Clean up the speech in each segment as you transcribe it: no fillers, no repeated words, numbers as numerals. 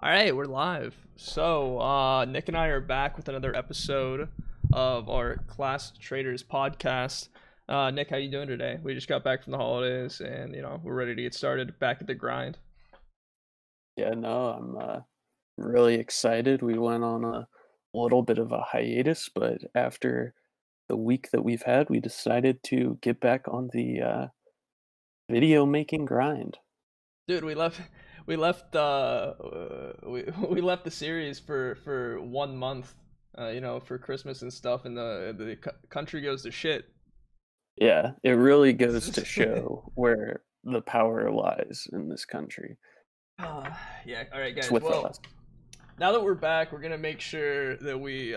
All right, we're live. So, Nick and I are back with another episode of our Class Traitors podcast. Nick, how you doing today? We just got back from the holidays, and we're ready to get started back at the grind. Yeah, no, I'm really excited. We went on a little bit of a hiatus, but after the week that we've had, we decided to get back on the video making grind. Dude, we left we left the series for 1 month, for Christmas and stuff, and the country goes to shit. Yeah, it really goes to show where the power lies in this country. Yeah. All right, It's guys. with Well, us. now that we're back, we're gonna make sure that we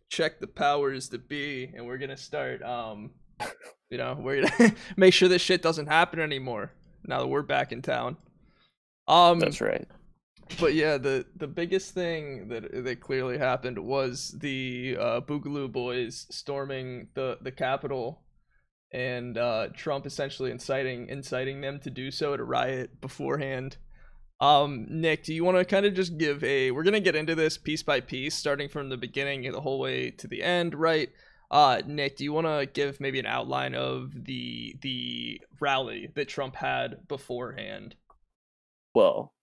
check the powers that be, and we're gonna start we're gonna make sure this shit doesn't happen anymore. Now that we're back in town. That's right. But yeah, the biggest thing that clearly happened was the Boogaloo Boys storming the Capitol, and Trump essentially inciting them to do so, to riot beforehand. Nick, do you want to kind of just give we're gonna get into this piece by piece, starting from the beginning the whole way to the end, right? Nick, do you want to give maybe an outline of the rally that Trump had beforehand? Well,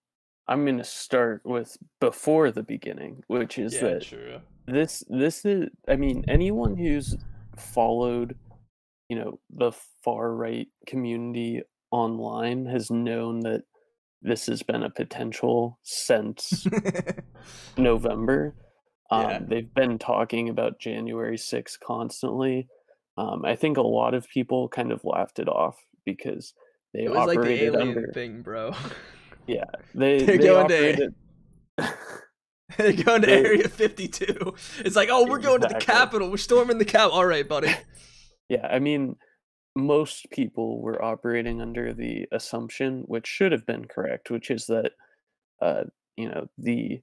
I'm going to start with before the beginning, which is Yeah, that true. this is, I mean, anyone who's followed, the far right community online has known that this has been a potential since November. Yeah, They've been talking about January 6th constantly. I think a lot of people kind of laughed it off because they it was like the operated alien under, thing, bro. yeah, they They're they going to operated they're going to they Area 52. It's like, oh, we're going to the exactly. Capitol. We're storming the Cap. All right, buddy. Yeah, I mean, most people were operating under the assumption, which should have been correct, which is that the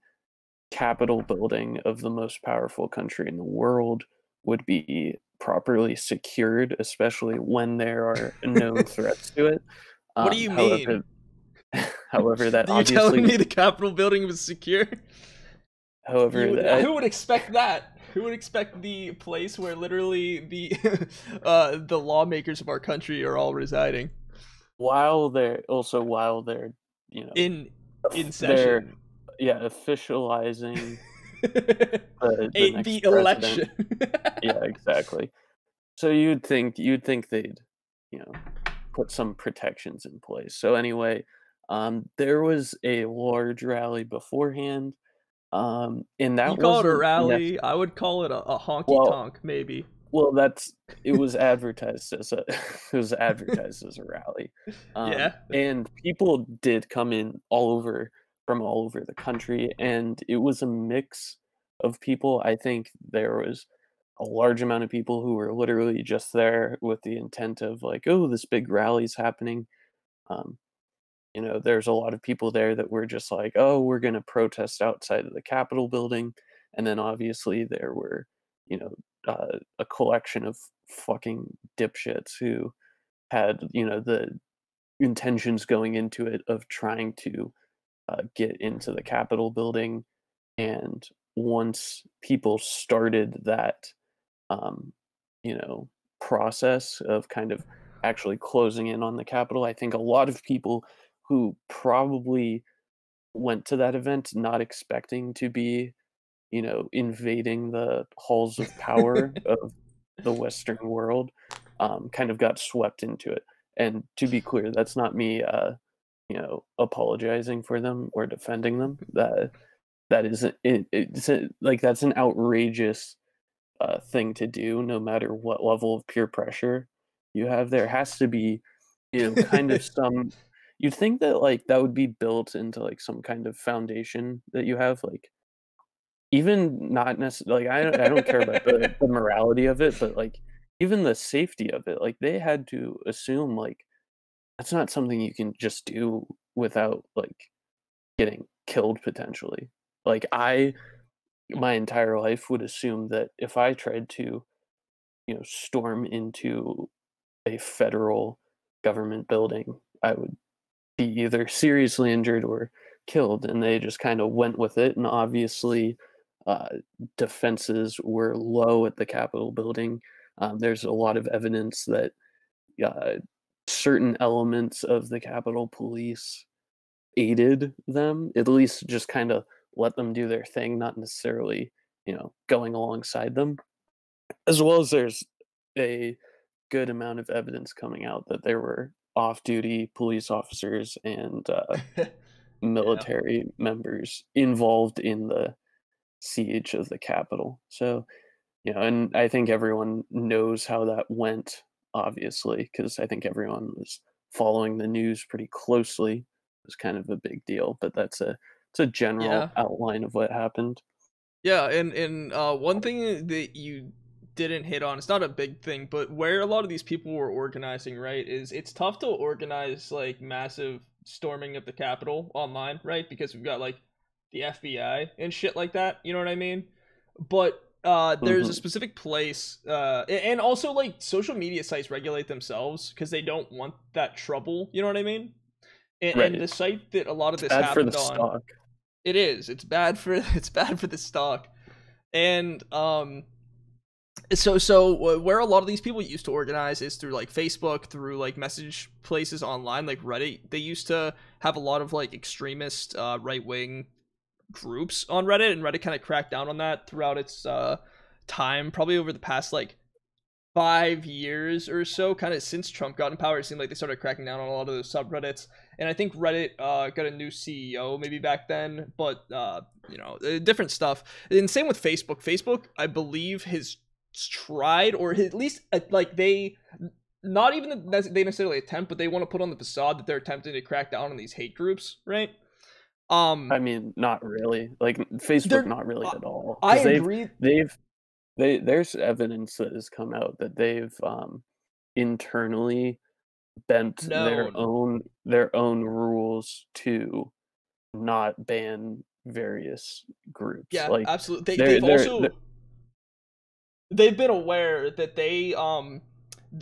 Capitol building of the most powerful country in the world would be properly secured, especially when there are known threats to it. What do you However, mean? however, that You're telling obviously, me the Capitol building was secure? however, that Who would expect that? Who would expect the place where literally the lawmakers of our country are all residing while they're, you know, in they're session? yeah officializing the next The president. election. Yeah, exactly. So you'd think they'd, you know, put some protections in place. So anyway, there was a large rally beforehand, and You that call it a wasn't rally. I would call it a honky well. tonk, maybe. Well, it was advertised as a it was advertised as a rally, Yeah. and people did come in from all over the country, and it was a mix of people. I think there was a large amount of people who were literally just there with the intent of like, oh, this big rally's happening. Um, there's a lot of people there that were just like, oh, we're going to protest outside of the Capitol building, and then obviously there were, a collection of fucking dipshits who had, the intentions going into it of trying to get into the Capitol building, and once people started that, um, you know, process of kind of actually closing in on the Capitol, I think a lot of people who probably went to that event not expecting to be, invading the halls of power of the Western world, kind of got swept into it. And to be clear, that's not me, apologizing for them or defending them. That isn't like that's an outrageous thing to do. No matter what level of peer pressure you have, there has to be, kind of some. You'd think that like that would be built into like some kind of foundation that you have, like even not necessarily. Like I don't care about the morality of it, but like even the safety of it. Like they had to assume like that's not something you can just do without like getting killed potentially. Like my entire life would assume that if I tried to, storm into a federal government building, I would be either seriously injured or killed, and they just kind of went with it. And obviously, uh, defenses were low at the Capitol building. There's a lot of evidence that uh, certain elements of the Capitol Police aided them, at least just kind of let them do their thing, not necessarily, going alongside them. As well as there's a good amount of evidence coming out that there were off-duty police officers and Yeah. military members involved in the siege of the Capitol. So, and I think everyone knows how that went, obviously, because I think everyone was following the news pretty closely. It was kind of a big deal, but it's a general Yeah. outline of what happened. Yeah, and one thing that you didn't hit on, it's not a big thing, but where a lot of these people were organizing, right, is it's tough to organize like massive storming of the Capitol online, right? Because we've got like the FBI and shit like that, you know what I mean? But there's a Hmm. specific place, and also like social media sites regulate themselves because they don't want that trouble, you know what I mean? And Right. the site that a lot of It's this bad for the happened on, stock. it is. It's bad for it's bad for the stock. And so where a lot of these people used to organize is through like Facebook, through like message places online like Reddit. They used to have a lot of like extremist right-wing groups on Reddit, and Reddit kind of cracked down on that throughout its time, probably over the past like 5 years or so, kind of since Trump got in power. It seemed like they started cracking down on a lot of those subreddits. And I think Reddit got a new CEO maybe back then, but different stuff. And same with Facebook. Facebook, I believe, has tried, or at least like they, not even that they necessarily attempt, but they want to put on the facade that they're attempting to crack down on these hate groups, right? Um, I mean, not really. Like Facebook, they're not really at all, I because agree. they've there's evidence that has come out that they've internally bent Known. their own rules to not ban various groups. Yeah, Like absolutely. they're they're They've been aware that the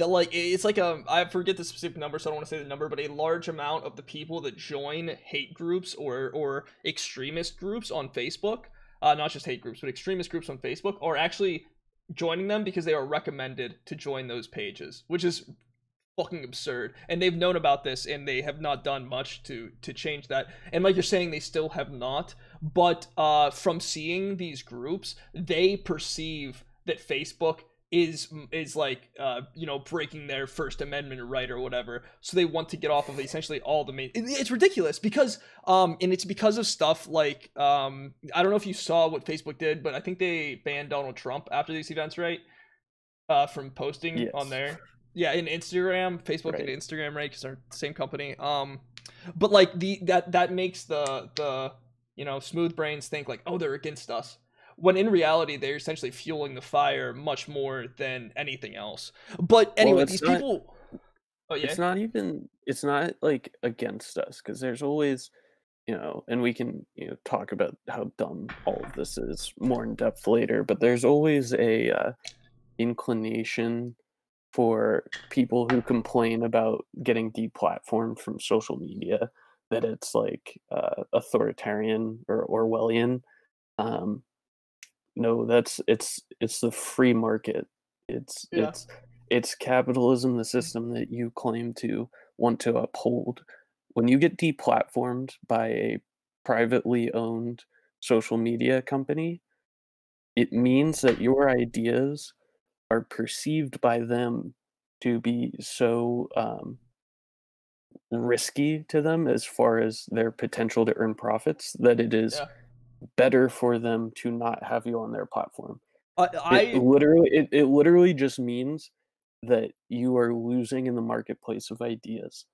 like it's like I forget the specific number, so I don't want to say the number, but a large amount of the people that join hate groups or extremist groups on Facebook, not just hate groups but extremist groups on Facebook, are actually joining them because they are recommended to join those pages, which is fucking absurd. And they've known about this and they have not done much to change that. And like you're saying, they still have not. But from seeing these groups, they perceive that Facebook is like breaking their First Amendment right or whatever. So they want to get off of essentially all the main. It's ridiculous because and it's because of stuff like I don't know if you saw what Facebook did, but I think they banned Donald Trump after these events, right? From posting on yes, there. Yeah, in Instagram, Facebook and right. Instagram, right? Because they're the same company. But like that makes the smooth brains think like, oh, they're against us, when in reality they're essentially fueling the fire much more than anything else. But Well, anyway, these people. Oh yeah. it's not like against us, because there's always, and we can, talk about how dumb all of this is more in depth later, but there's always a inclination for people who complain about getting deplatformed from social media that it's like authoritarian or Orwellian. Um, no, it's the free market. It's Yeah. it's it's capitalism, the system that you claim to want to uphold. When you get deplatformed by a privately owned social media company, it means that your ideas are perceived by them to be so risky to them as far as their potential to earn profits that it is Yeah. better for them to not have you on their platform. I, I It literally just means that you are losing in the marketplace of ideas,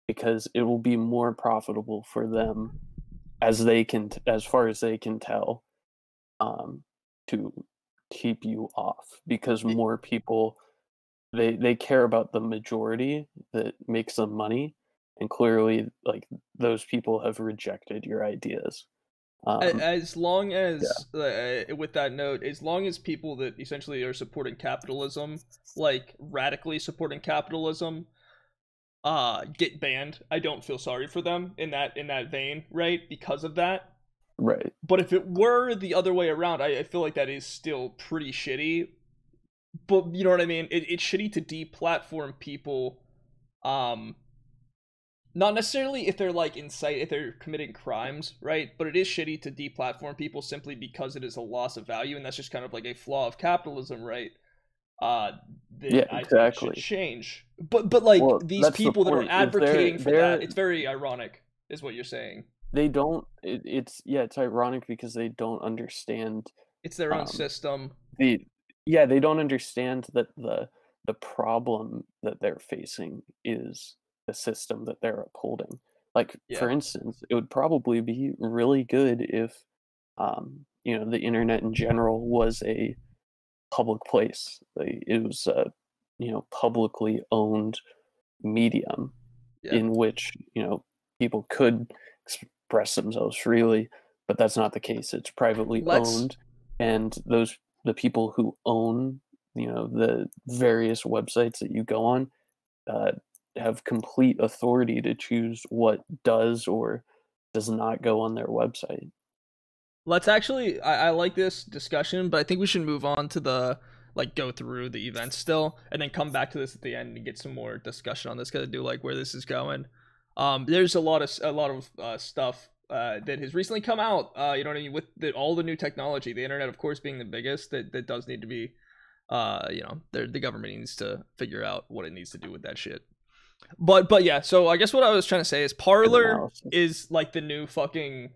because it will be more profitable for them, as far as they can tell, um, to keep you off, because more people, they care about the majority that makes them money, and clearly, like, those people have rejected your ideas. Um, as long yeah, as with that note, as long as people that essentially are supporting capitalism, like radically supporting capitalism, get banned. I don't feel sorry for them in that vein, right? Because of that. Right. But if it were the other way around, I feel like that is still pretty shitty. But you know what I mean? It's shitty to deplatform people. Um, Not necessarily if they're like if they're committing crimes, right? But it is shitty to deplatform people simply because it is a loss of value, and that's just kind of like a flaw of capitalism, right? uh Yeah, that I think should exactly. change. But like Well, these that's the people that are point. Is advocating for that, it's very ironic, is what you're saying. they don't it's yeah, it's ironic because they don't understand It's their own um system. the yeah, they don't understand that the problem that they're facing is the system that they're upholding. Like, Yeah, for instance, it would probably be really good if the internet in general was a public place. Like, it was a publicly owned medium yeah. in which people could express themselves freely, but that's not the case. It's privately Let's owned, and the people who own the various websites that you go on uh, have complete authority to choose what does or does not go on their website. let's actually, I like this discussion, but I think we should move on to the like go through the events still, and then come back to this at the end and get some more discussion on this, because I do like where this is going. There's a lot of stuff that has recently come out. You know what I mean, with all the new technology, the internet, of course, being the biggest. That does need to be, the government needs to figure out what it needs to do with that shit. But yeah, so I guess what I was trying to say is Good Parlor analysis. is like the new fucking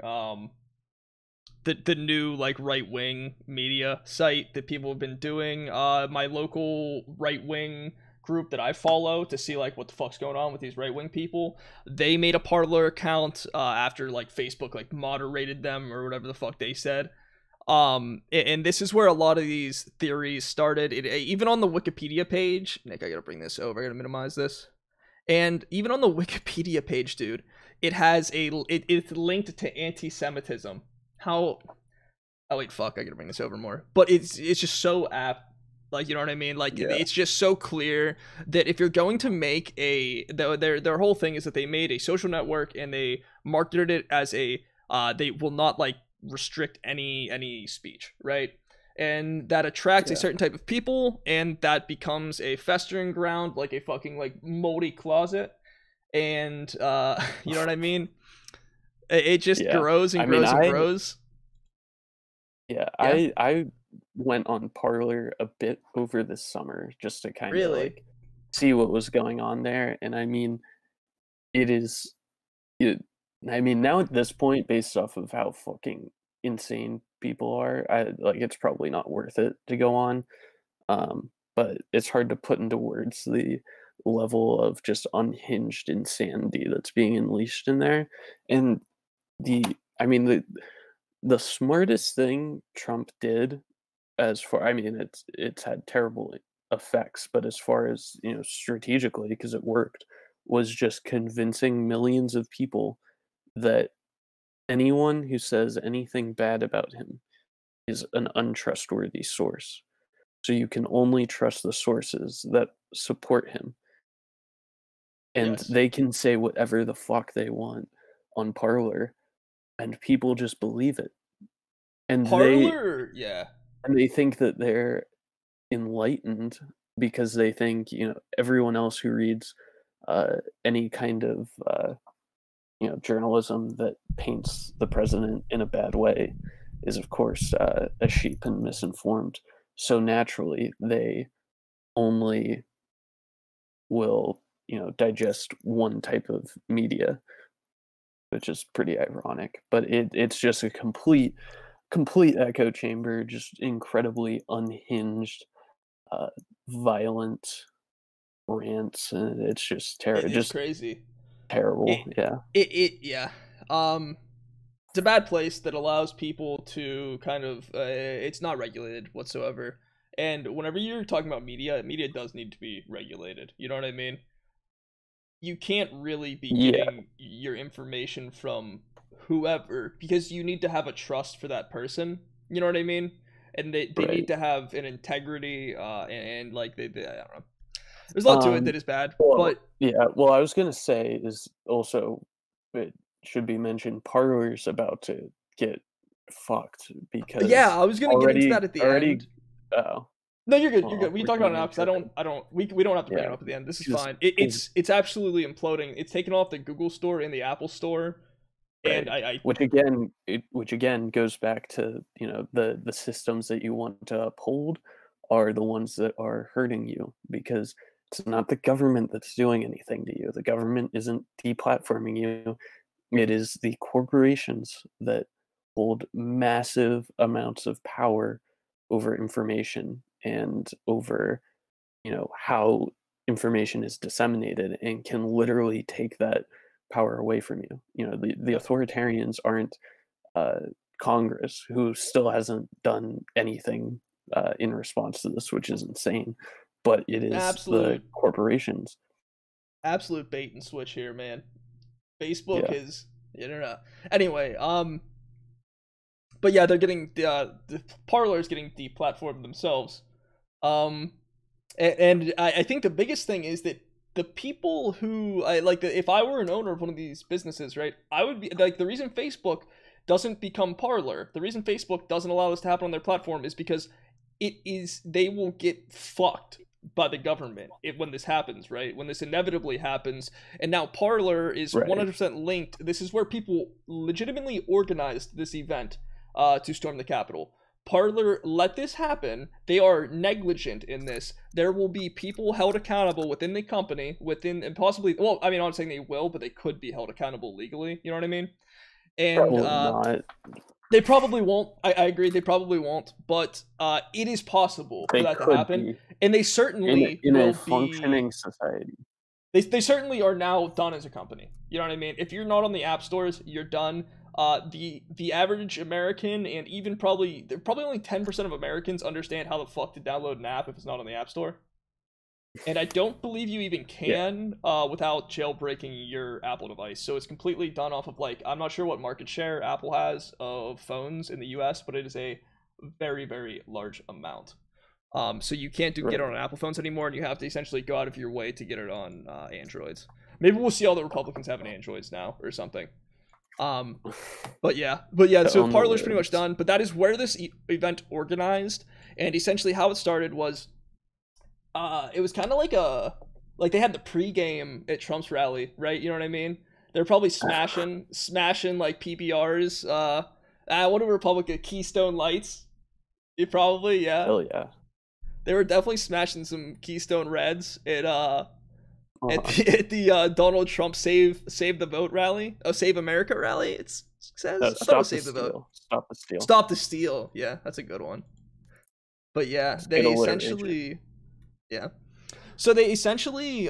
the new like right wing media site that people have been doing. My local right wing group that I follow to see like what the fuck's going on with these right wing people. They made a Parlor account after like Facebook like moderated them or whatever the fuck they said. And this is where a lot of these theories started. Even on the Wikipedia page, Nick, I gotta bring this over. I gotta minimize this. And even on the Wikipedia page, dude, it's linked to anti-Semitism. How? Oh wait, fuck! I gotta bring this over more. But it's just so apt. Like, you know what I mean? Like, Yeah, it's just so clear that if you're going to make their whole thing is that they made a social network and they marketed it as they will not like restrict any speech, right? And that attracts a yeah, certain type of people, and that becomes a festering ground, like a fucking like moldy closet. And you know what I mean? It just yeah. grows and I mean, grows and grows. Yeah, I went on Parler a bit over the summer just to kind of really. like see what was going on there, and I mean, it is it, I mean, now at this point, based off of how fucking insane people are, it's probably not worth it to go on. But it's hard to put into words the level of just unhinged insanity that's being unleashed in there. And the I mean the smartest thing Trump did, as far I mean it's had terrible effects, but as far as, strategically, because it worked, was just convincing millions of people that anyone who says anything bad about him is an untrustworthy source. So you can only trust the sources that support him, and Yes. they can say whatever the fuck they want on Parler, and people just believe it. And they Parlor, yeah. and they think that they're enlightened because they think, everyone else who reads any kind of journalism that paints the president in a bad way is, of course, a sheep and misinformed. So naturally, they only will, digest one type of media, which is pretty ironic. But it's just a complete echo chamber, just incredibly unhinged, uh, violent rants, and it's just It's crazy. terrible. It Yeah, yeah. Um it's a bad place that allows people to kind of it's not regulated whatsoever. And whenever you're talking about media does need to be regulated. You know what I mean? You can't really be yeah, getting your information from whoever, because you need to have a trust for that person. You know what I mean? And they need right. to have an integrity, and like I don't know. There's a lot to it that is bad, Well, but yeah. Well, I was gonna say is also it should be mentioned. Parlor's about to get fucked yeah, because I was gonna get into that at the already. end. Oh, No, you're good. You're well, good. We can we're talk about it getting now because into it. we don't have to bring Yeah, it up at the end. This is because fine. It's absolutely imploding. It's taken off the Google Store and the Apple Store, and right, which again goes back to the systems that you want to uphold are the ones that are hurting you because it's not the government that's doing anything to you. The government isn't deplatforming you. It is the corporations that hold massive amounts of power over information and over, how information is disseminated and can literally take that power away from you. The yep, authoritarians aren't uh, Congress, who still hasn't done anything in response to this, which is insane. But it is the absolute corporations. absolute bait and switch here, man. Facebook Yeah, is I don't know. Anyway, but yeah, they're getting the Parlor is getting deplatformed themselves. Um, and I think the biggest thing is that the people who I like, if I were an owner of one of these businesses, right, I would be like, the reason Facebook doesn't become Parlor, the reason Facebook doesn't allow this to happen on their platform is because they will get fucked by the government when this happens, right? When this inevitably happens, and now Parlor is right. 100% linked. This is where people legitimately organized this event to storm the Capitol. Parlor let this happen. They are negligent in this. There will be people held accountable within the company, and possibly, well, I mean, I'm not saying they will, but they could be held accountable legally. You know what I mean? And Probably not. they probably won't. I agree. They probably won't. But it is possible for They that to could happen, be and they certainly in a will be. functioning society. They certainly are now done as a company. You know what I mean? If you're not on the app stores, you're done. The average American and even probably only 10% of Americans understand how the fuck to download an app if it's not on the app store. And I don't believe you even Yeah, can without jailbreaking your Apple device. So it's completely done off of I'm not sure what market share Apple has of phones in the US, but it is a very, very large amount. So you can't get it right. on Apple phones anymore, and you have to essentially go out of your way to get it on Androids. Maybe we'll see all the Republicans having Androids now or something. Um, but yeah. To So own the Parler's pretty much libs. done, but that is where this event organized, and essentially how it started was, it was kind of like they had the pregame at Trump's rally, right? You know what I mean? They're probably smashing like PBRs. What a Republican Keystone Lights. You probably, yeah. Hell yeah. They were definitely smashing some Keystone Reds at Uh-huh. the Donald Trump save the vote rally. Oh, Save America rally. It No, says, I thought it was stop the Save the Vote. steal. Stop the steal. Stop the Steal. Yeah, that's a good one. But yeah, It's good they alliteration. essentially, yeah. So they essentially,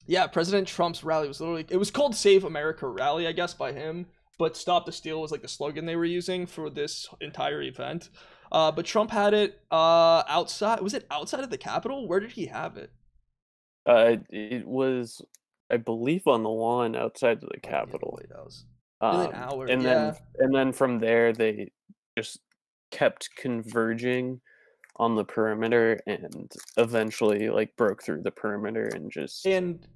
yeah, President Trump's rally was literally, it was called Save America rally, I guess, by him. But Stop the Steal was like the slogan they were using for this entire event. But Trump had it outside. Was it outside of the Capitol? Where did he have it? It was, I believe, on the lawn outside of the Oh yeah, the Capitol. White House. Nearly an hour. And Yeah. then from there they just kept converging on the perimeter and eventually like broke through the perimeter and just And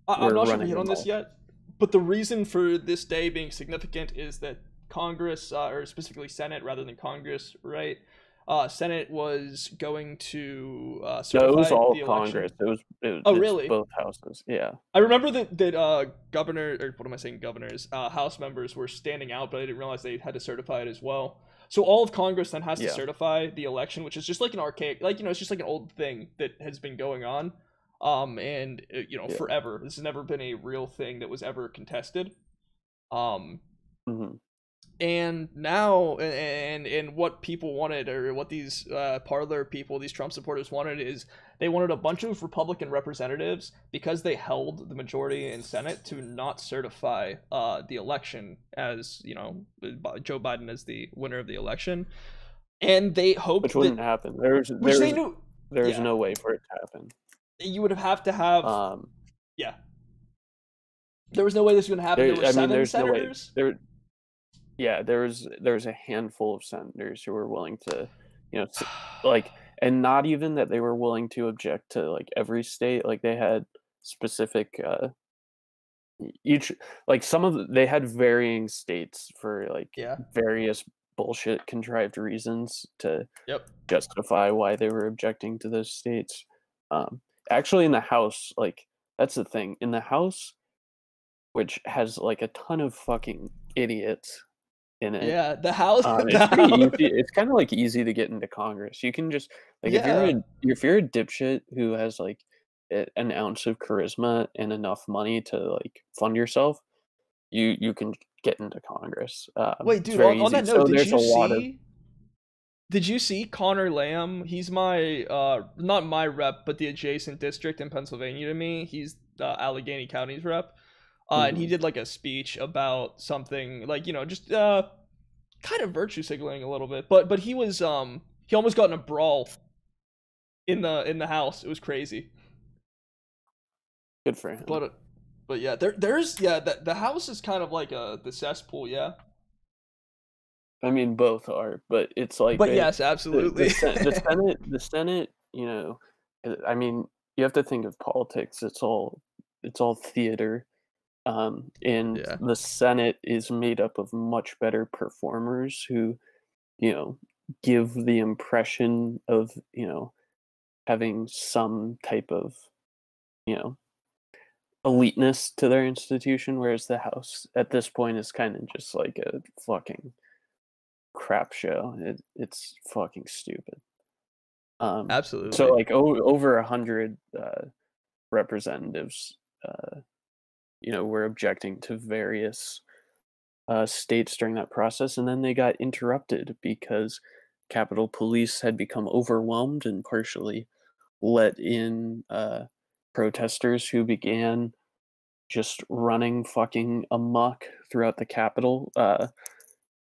I'm were not sure if we running hit on this amok. yet, but the reason for this day being significant is that Congress, or specifically Senate rather than Congress, right? Senate was going to No, it was certify all the of Congress. election. It's Oh, really? both houses. Yeah. I remember that governor, or what am I saying, governors, House members were standing out, but I didn't realize they had to certify it as well. So all of Congress then has to Yeah. certify the election, which is just like an archaic, it's just like an old thing that has been going on, and Yeah. forever. This has never been a real thing that was ever contested. Um, Mhm. and now, and what people wanted, or what these Parlor people, these Trump supporters wanted, is they wanted a bunch of Republican representatives, because they held the majority in Senate, to not certify the election as, Joe Biden as the winner of the election. And they Which hoped that, wouldn't happen. which they knew, There's yeah, no way for it to happen. you would have to have, Um yeah, there was no way this was going to happen. There were I mean seven there's no way. senators. Yeah, there was a handful of senators who were willing to, like and not even that they were willing to object to, like, every state, like, they had specific, each like, some of the they had varying states for, like, Yeah. various bullshit contrived reasons to Yep. justify why they were objecting to those states. Um, Actually, in the House, like, that's the thing, in the House, which has, like, a ton of fucking idiots in it, Yeah. The house. The it's pretty house. easy. It's kinda, like, easy to get into Congress. You can just like, Yeah. if you're a dipshit who has, like, an ounce of charisma and enough money to, like, fund yourself, you can get into Congress. Wait, It's dude. very On easy. that note, So there's a lot of did you see Connor Lamb? He's my not my rep, but the adjacent district in Pennsylvania to me. He's Allegheny County's rep. And he mhm. did like a speech about something like, just kind of virtue signaling a little bit. But he almost got in a brawl in the house. It was crazy. Good for him. But yeah, there's yeah, the house is kind of like the cesspool, yeah. I mean, both are, but it's like But yes, absolutely. the Senate, I mean, you have to think of politics. It's all theater, and Yeah. the Senate is made up of much better performers who, you know, give the impression of, having some type of, you know, eliteness to their institution, whereas the House at this point is kind of just like a fucking crap show. It's fucking stupid. So Absolutely. like over 100 representatives, were objecting to various states during that process, and then they got interrupted because Capitol Police had become overwhelmed and partially let in protesters who began just running fucking amok throughout the Capitol.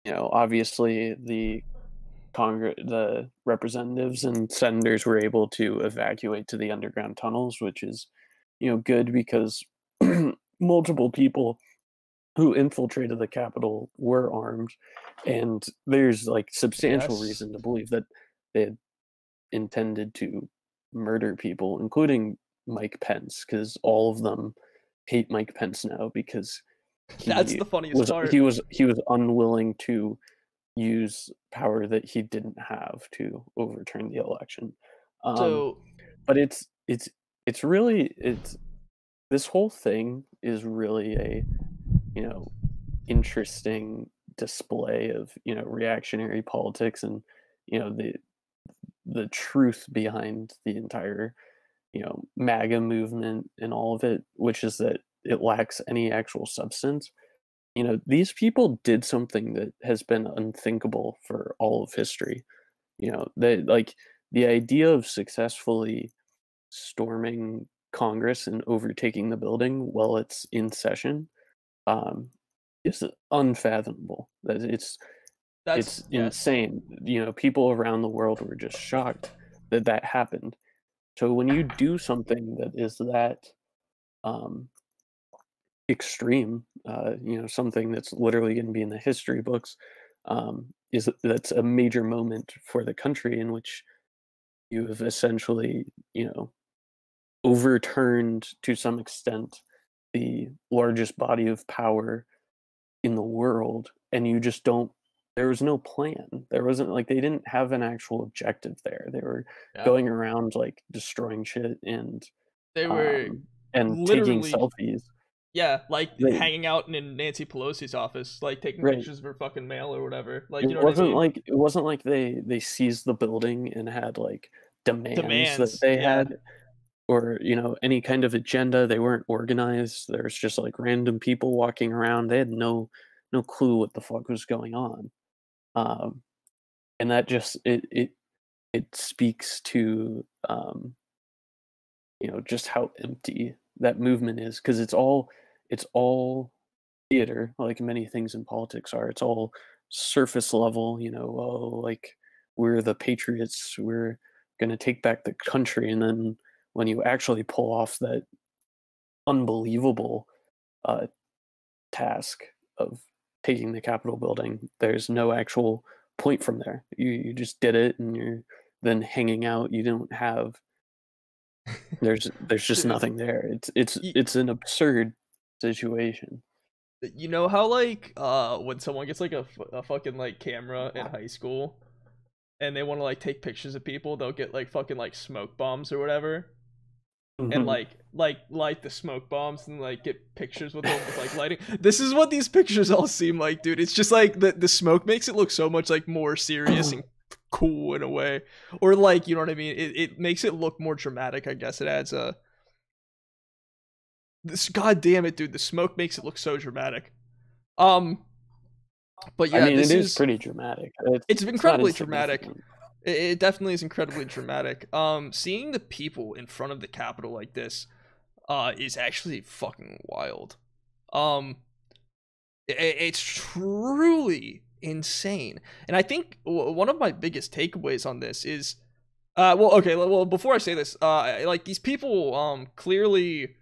Obviously the representatives and senators were able to evacuate to the underground tunnels, which is, good because multiple people who infiltrated the Capitol were armed, and there's like substantial Yes. reason to believe that they had intended to murder people, including Mike Pence, because all of them hate Mike Pence now because That's he the funniest part. he was unwilling to use power that he didn't have to overturn the election. Um, So, but it's really it's this whole thing is really a you know interesting display of reactionary politics and the truth behind the entire MAGA movement and all of it, which is that it lacks any actual substance. These people did something that has been unthinkable for all of history. They like the idea of successfully storming Congress and overtaking the building while it's in session um, is unfathomable. That it's yes. insane. People around the world were just shocked that that happened. So when you do something that is that um, extreme, something that's literally going to be in the history books, that's a major moment for the country in which you have essentially, overturned to some extent the largest body of power in the world, and you just don't. There was no plan. There wasn't like they didn't have an actual objective there. They were Yeah. going around like destroying shit They were um, and taking literally, selfies. yeah, like They hanging out in Nancy Pelosi's office, like taking right. pictures of her fucking mail or whatever. Like, It you know what I wasn't mean? like they seized the building and had, like, demands that Demands. they Yeah. had or, any kind of agenda. They weren't organized. There was just, like, random people walking around. They had no clue what the fuck was going on. Um, and that just it speaks to, just how empty that movement is because it's all theater, like many things in politics are. It's all surface level, oh, like we're the patriots, we're going to take back the country. And then when you actually pull off that unbelievable uh, task of taking the Capitol building, there's no actual point from there. You just did it and you're than hanging out. You don't have there's just Dude, nothing there. It's y- it's an absurd situation. you know how like when someone gets like a fucking like camera in high school and they want to like take pictures of people, they'll get like fucking like smoke bombs or whatever, and Mhm. like light the smoke bombs and like get pictures with them with like lighting. This is what these pictures all seem like, dude. It's just like the smoke makes it look so much like more serious and cool in a way, or like, you know what I mean. It makes it look more dramatic, I guess. It adds a this, god damn it, dude. The smoke makes it look so dramatic. Um, but I yeah, mean, it this is is pretty dramatic. it's It's not incredibly dramatic. insignificant. It definitely is incredibly dramatic. Seeing the people in front of the Capitol like this, is actually fucking wild. Um, it's truly insane, and I think one of my biggest takeaways on this is, well, okay, well, before I say this, like these people, clearly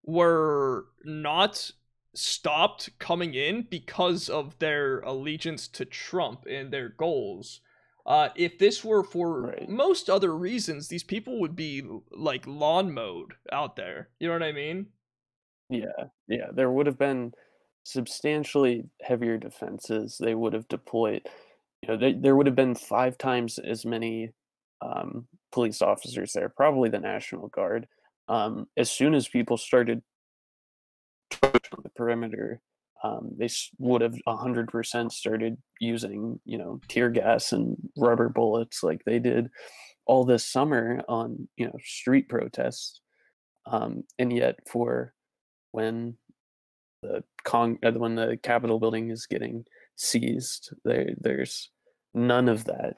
were not stopped coming in because of their allegiance to Trump and their goals. If this were for Right. most other reasons, these people would be like lawn mowed out there. You know what I mean? Yeah, yeah, there would have been substantially heavier defenses. They would have deployed, there would have been 5 times as many, police officers there, probably the National Guard. As soon as people started on the perimeter, they would have 100% started using, tear gas and rubber bullets like they did all this summer on, street protests. And yet for when when the Capitol building is getting seized, there's none of that.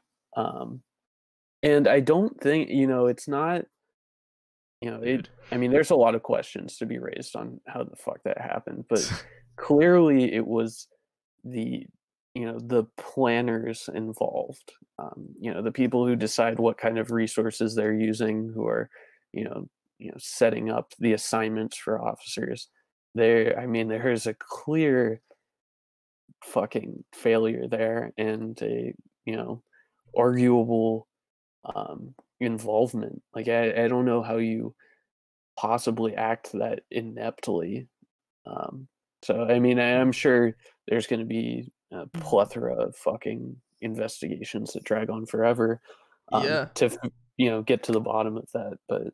And I don't think, it's not, Dude. I mean, there's a lot of questions to be raised on how the fuck that happened, but clearly it was the, the planners involved, the people who decide what kind of resources they're using, who are, you know, setting up the assignments for officers. I mean, there is a clear fucking failure there and a, arguable involvement. Like I don't know how you possibly act that ineptly. Um, so I mean, I'm sure there's going to be a plethora of fucking investigations that drag on forever, Yeah. to get to the bottom of that. But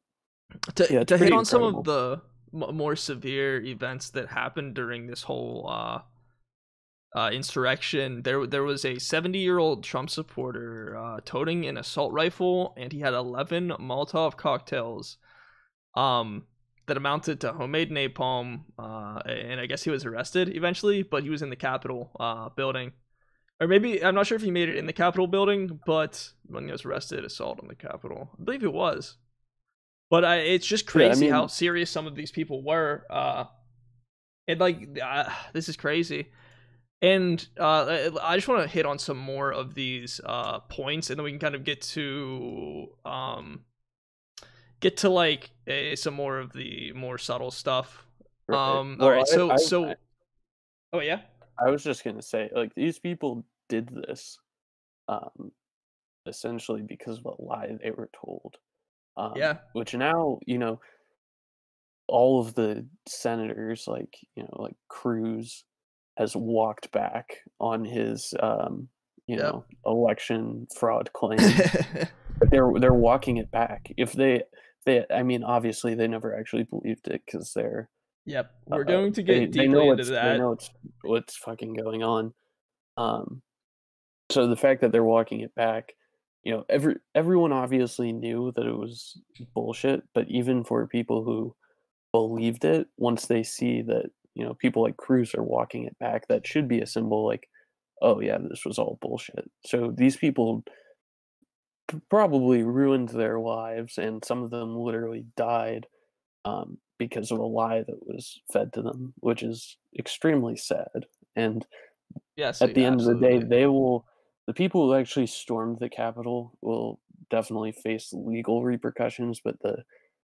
To yeah, it's hit pretty on some of incredible. the more severe events that happened during this whole insurrection, there was a 70-year-old Trump supporter toting an assault rifle, and he had 11 Molotov cocktails, um, that amounted to homemade napalm. And I guess he was arrested eventually, but he was in the Capitol building, or maybe I'm not sure if he made it in the Capitol building, but when he was arrested, assault on the Capitol, I believe it was. But it's just Yeah, I crazy how mean, serious some of these people were. And like, this is crazy. And I just want to hit on some more of these points, and then we can kind of get to like some more of the more subtle stuff. right. All Well, right. So oh yeah, I was just gonna say, like, these people did this, um, essentially because of a lie they were told. yeah, Which now, all of the senators, like, like Cruz, has walked back on his, yep. election fraud claims. But they're walking it back. If I mean, obviously they never actually believed it because Yep. uh, We're going to they get they deeply know into they that. know what's fucking going on. Um, so the fact that they're walking it back, everyone obviously knew that it was bullshit. But even for people who believed it, once they see that, people like Cruz are walking it back, that should be a symbol like, oh yeah, this was all bullshit. So these people probably ruined their lives, and some of them literally died, because of a lie that was fed to them, which is extremely sad. And Yes, at the end of the day, absolutely. the people who actually stormed the Capitol will definitely face legal repercussions, but the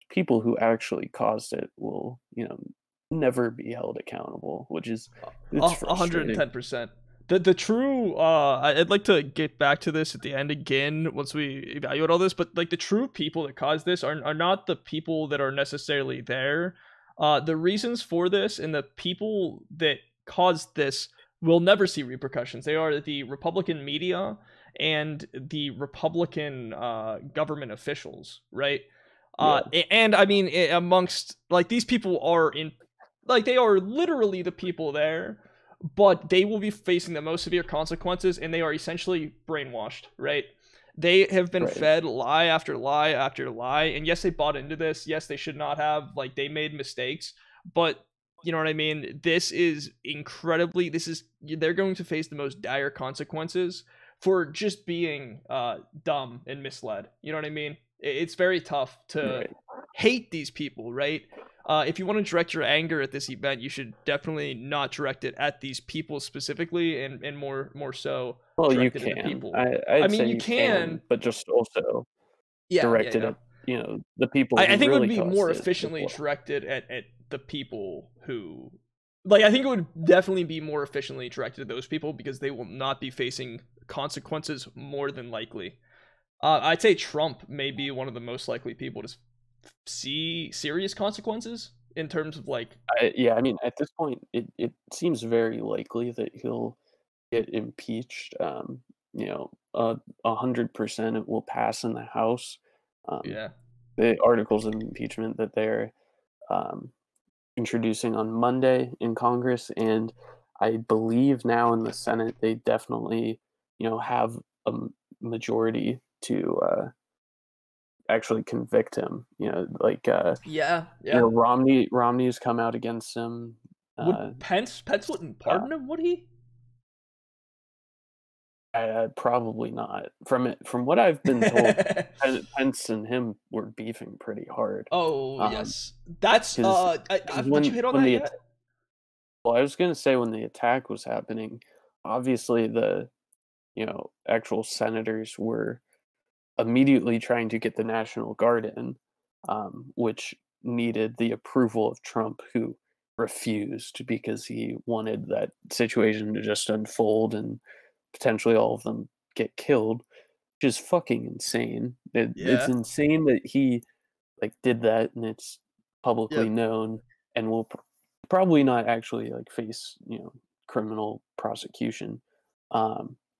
people who actually caused it will, never be held accountable, which is it's A hundred and frustrating. ten percent. The true I'd like to get back to this at the end again once we evaluate all this, but like the true people that cause this are not the people that are necessarily there. The reasons for this and the people that caused this will never see repercussions. They are the Republican media and the Republican government officials, right? Yeah, And I mean, amongst like these people are in, like they are literally the people there, but they will be facing the most severe consequences, and they are essentially brainwashed, right? They have been right. fed lie after lie after lie, and yes, they bought into this. Yes, they should not have. Like they made mistakes, but you know what I mean. This is incredibly. This is they're going to face the most dire consequences for just being dumb and misled. You know what I mean? It's very tough to Right. hate these people, right? If you want to direct your anger at this event, you should definitely not direct it at these people specifically, and more so Well, you direct it at the can. people. I I'd mean, say you you can, can, but just also yeah, yeah, direct it yeah. at, the people I who think it would really be caused more it as efficiently well. directed at the people who, like, I think it would definitely be more efficiently directed at those people because they will not be facing consequences more than likely. I'd say Trump may be one of the most likely people to see serious consequences in terms of like, Yeah, I mean, at this point, it seems very likely that he'll get impeached. 100% it will pass in the House. Um, yeah, the articles of impeachment that they're um, introducing on Monday in Congress, and I believe now in the Senate they definitely, have a majority to actually convict him. Like yeah, yeah. Romney's come out against him. Uh, Would Pence wouldn't uh, pardon him? Would he? Probably not. From what I've been told, Pence and him were beefing pretty hard. Oh Um, yes, that's because did you hit on when that the yet? well, I was gonna say when the attack was happening, obviously the actual senators were immediately trying to get the National Guard in, which needed the approval of Trump, who refused because he wanted that situation to just unfold and potentially all of them get killed, which is fucking insane. It's Yeah. insane that he like did that, and it's publicly Yep. known, and will probably not actually like face criminal prosecution.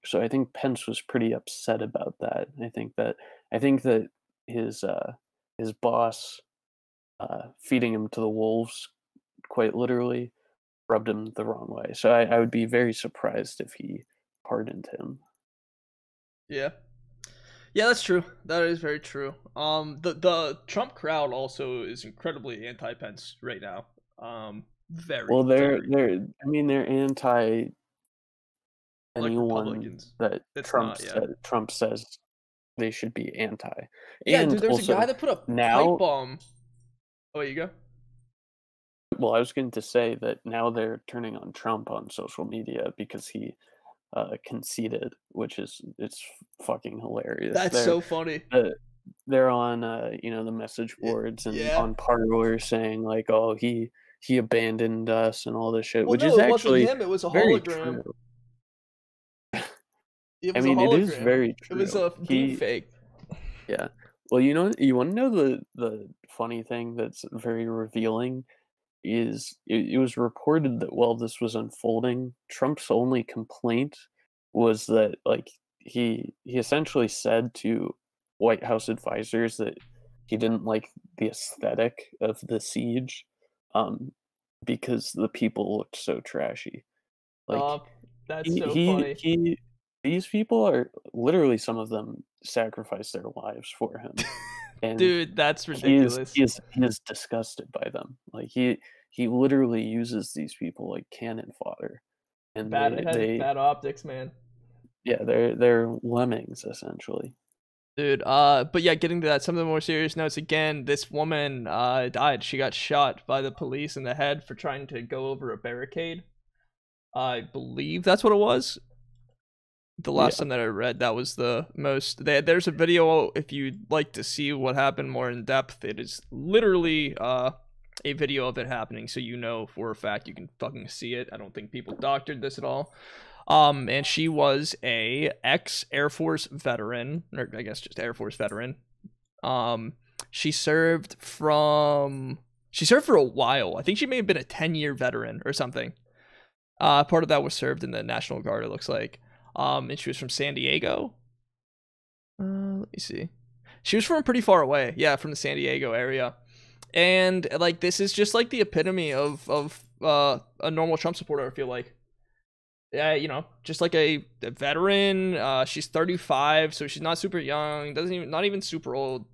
So I think Pence was pretty upset about that. I think that his uh, his boss feeding him to the wolves, quite literally, rubbed him the wrong way. So I would be very surprised if he pardoned him. Yeah. Yeah, that's true. That is very true. The Trump crowd also is incredibly anti-Pence right now. Well, Very, they're very they're I mean they're anti like anyone Republicans. that That's not, yeah. Trump says they should be anti. Yeah, And dude, there's a guy also that put a pipe now, bomb. Oh, you go. well, I was going to say that now they're turning on Trump on social media because he conceded, which is it's fucking hilarious. That's so funny. Uh, they're on the message boards and Yeah. on Parlor saying like, oh, he abandoned us and all this shit, Well, which no, is it wasn't actually him. It was a very hologram. true. It I was a mean, it is hologram. very It was true. a deep fake. Yeah. Well, you want to know the funny thing that's very revealing is it was reported that while this was unfolding, Trump's only complaint was that like he essentially said to White House advisors that he didn't like the aesthetic of the siege, um, because the people looked so trashy. Like Oh, that's he so he funny. he these people are literally some of them sacrificed their lives for him, and Dude, that's he is ridiculous. he is he is disgusted by them. Like he literally uses these people like cannon fodder, and Bad, it has they bad optics, man. yeah, they're lemmings essentially. Dude, but yeah, getting to that, some of the more serious notes again, this woman died. She got shot by the police in the head for trying to go over a barricade. I believe that's what it was. The last Yeah, time that I read, that was the most. There's a video if you'd like to see what happened more in depth. It is literally a video of it happening, so you know for a fact you can fucking see it. I don't think people doctored this at all. And she was a ex Air Force veteran, or I guess just Air Force veteran. Um, she served from she served for a while. I think she may have been a 10-year veteran or something. Part of that was served in the National Guard, it looks like. And she was from San Diego. Let me see. She was from pretty far away. Yeah, from the San Diego area. And like this is just like the epitome of a normal Trump supporter, I feel like. Yeah, you know, just like a veteran. She's 35, so she's not super young, doesn't even not even super old.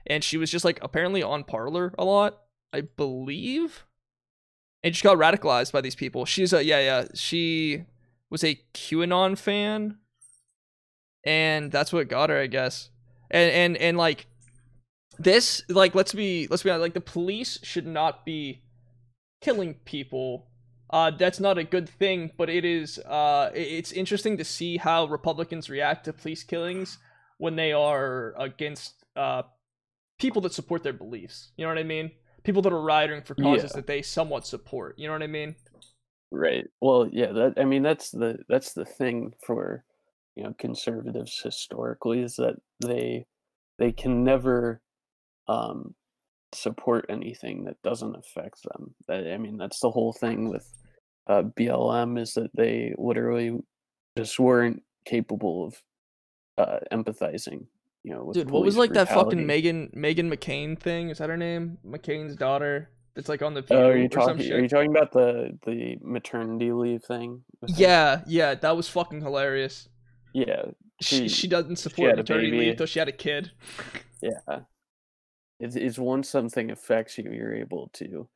And she was just like apparently on Parlor a lot, I believe. And she got radicalized by these people. She's she was a QAnon fan, and that's what got her, I guess. And like this, like let's be honest, like the police should not be killing people. That's not a good thing, but it is. It's interesting to see how Republicans react to police killings when they are against people that support their beliefs. You know what I mean? People that are rioting for causes that they somewhat support. You know what I mean? Right. Well, yeah, I mean that's the thing for, conservatives historically, is that they can never support anything that doesn't affect them. I mean, that's the whole thing with BLM, is that they literally just weren't capable of empathizing, with Dude, what was police like that fucking brutality. Megan McCain thing? Is that her name? McCain's daughter. That's like on the Oh, View or some are you shit. talking about the maternity leave thing with her? Yeah, that was fucking hilarious. Yeah, She doesn't she support had a maternity leave baby. though she had a kid. Yeah, it's once something affects you, you're able to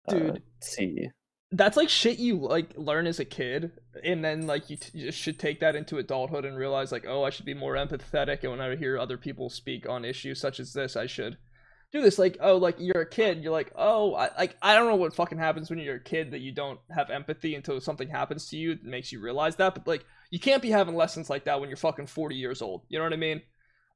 Dude, see. that's like shit you like learn as a kid, and then like you just should take that into adulthood and realize like, oh, I should be more empathetic, and when I hear other people speak on issues such as this, I should do this. Like, oh, like you're a kid, you're like, oh, I don't know what fucking happens when you're a kid that you don't have empathy until something happens to you that makes you realize that. But like, you can't be having lessons like that when you're fucking 40 years old. You know what I mean?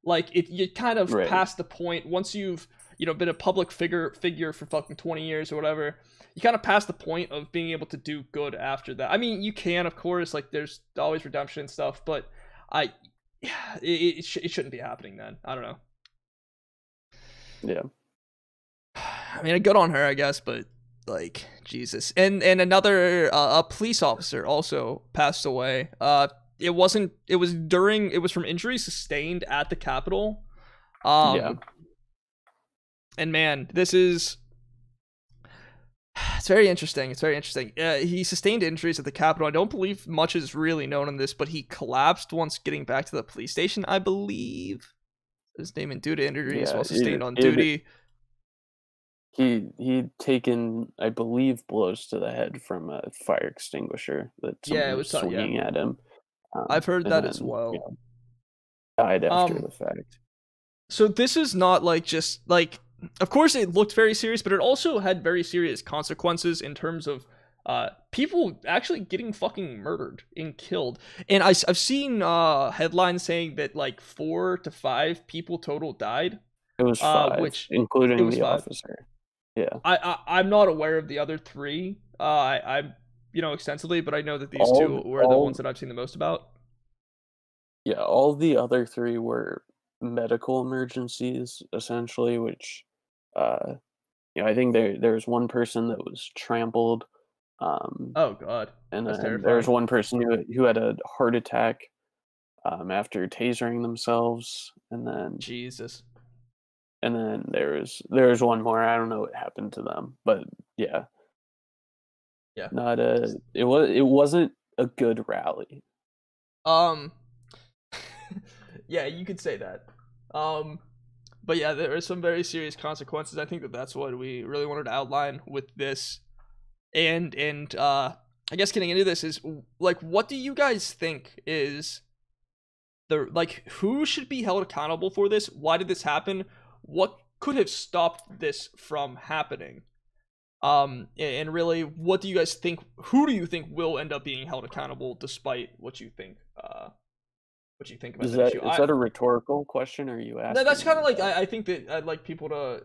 Like, you kind of Right. past the point once you've been a public figure for fucking 20 years or whatever. You kind of pass the point of being able to do good after that. I mean, you can, of course, like there's always redemption and stuff, but I, it shouldn't be happening then. I don't know. Yeah. I mean, good on her, I guess, but like Jesus. And another a police officer also passed away. It was from injuries sustained at the Capitol. Yeah. And man, this is it's very interesting. It's very interesting. He sustained injuries at the Capitol. I don't believe much is really known on this, but he collapsed once getting back to the police station, I believe. His name and due to injuries Yeah. while sustained on duty. He'd taken, I believe, blows to the head from a fire extinguisher that Yeah, it someone was was swinging at him. I've heard And that as then, well. died after Um, the fact. so this is not like just like, of course it looked very serious, but it also had very serious consequences in terms of people actually getting fucking murdered and killed. And I've seen headlines saying that like 4 to 5 people total died. It was 5, Which it including was the 5. officer. Yeah. I'm not aware of the other 3. I'm extensively, but I know that these All 2 were the ones all that I've seen the most about. Yeah, all the other 3 were medical emergencies, essentially, which, uh, I think there was one person that was trampled, um, Oh god, and that's then there was terrifying. one person who had a heart attack, after tasering themselves, Jesus. and then there was one more. I don't know what happened to them, but yeah, Yeah. not a it wasn't a good rally. Um yeah, you could say that. Um but yeah, there are some very serious consequences. I think that that's what we really wanted to outline with this. And I guess getting into this is like, what do you guys think is the like who should be held accountable for this? Why did this happen? What could have stopped this from happening? And really, what do you guys think? Who do you think will end up being held accountable, despite what you think? What you think about Is that issue? that a rhetorical question, or are you That's asking kind of me like that? I think that I'd like people to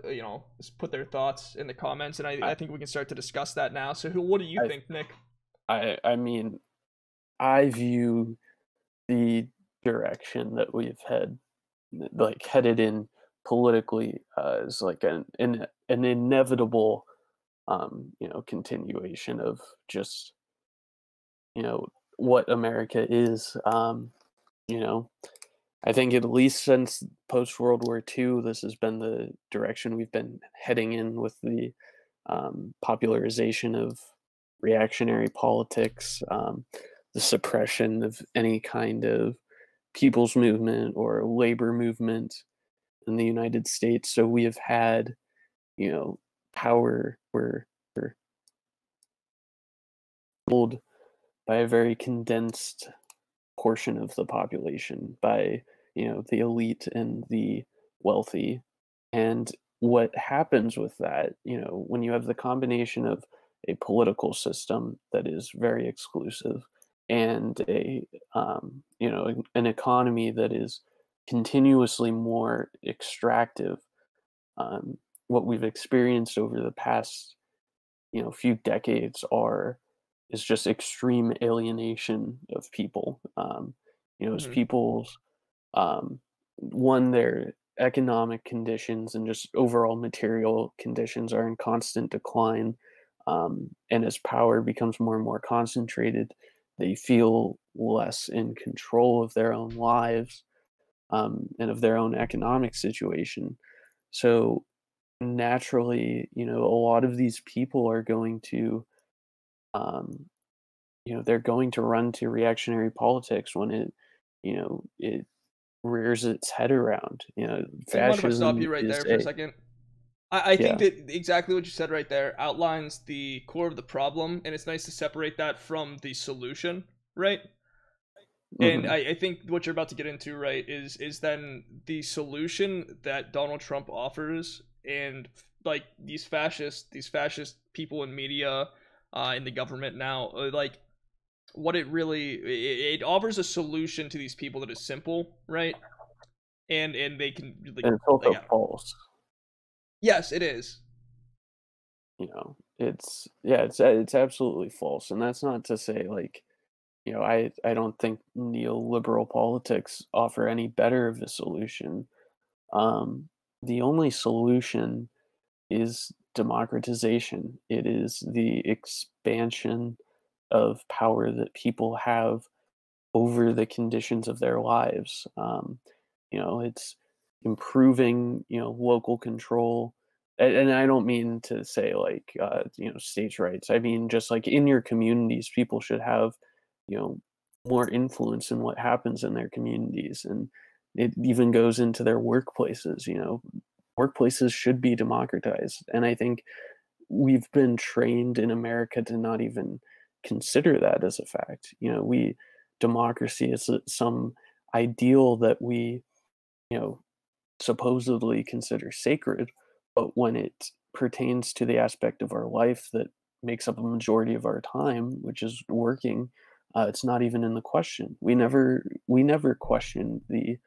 just put their thoughts in the comments, and I I think we can start to discuss that now. So, what do you I think, Nick? I mean, I view the direction that we've headed in politically as like an inevitable continuation of just what America is. You know, I think at least since post World War II, this has been the direction we've been heading in with the popularization of reactionary politics, the suppression of any kind of people's movement or labor movement in the United States. So we have had, power where we're ruled by a very condensed portion of the population, by the elite and the wealthy. And what happens with that, when you have the combination of a political system that is very exclusive and an economy that is continuously more extractive, what we've experienced over the past few decades is just extreme alienation of people. As Mhm. people's one, their economic conditions and just overall material conditions are in constant decline. And as power becomes more and more concentrated, they feel less in control of their own lives, and of their own economic situation. So naturally, a lot of these people are going to, um, they're going to run to reactionary politics when it rears its head around. Do you mind if I stop Fascism you right is there for a a second? I think yeah. that exactly what you said right there outlines the core of the problem, and it's nice to separate that from the solution, right? And Hmm. I think what you're about to get into, right, is then the solution that Donald Trump offers, and like these fascist people in media, in the government now, like what it really it offers a solution to these people that is simple, right? And they can And it's like also false. yes, it is. It's absolutely false, and that's not to say like I don't think neoliberal politics offer any better of a solution. Um, the only solution is democratization. It is the expansion of power that people have over the conditions of their lives. It's improving, local control. And I don't mean to say like, states' rights. I mean, just like in your communities, people should have, you know, more influence in what happens in their communities. And it even goes into their workplaces. Workplaces should be democratized. And I think we've been trained in America to not even consider that as a fact. We democracy is some ideal that we, you know, supposedly consider sacred, but when it pertains to the aspect of our life that makes up a majority of our time, which is working, it's not even in the question. We never question the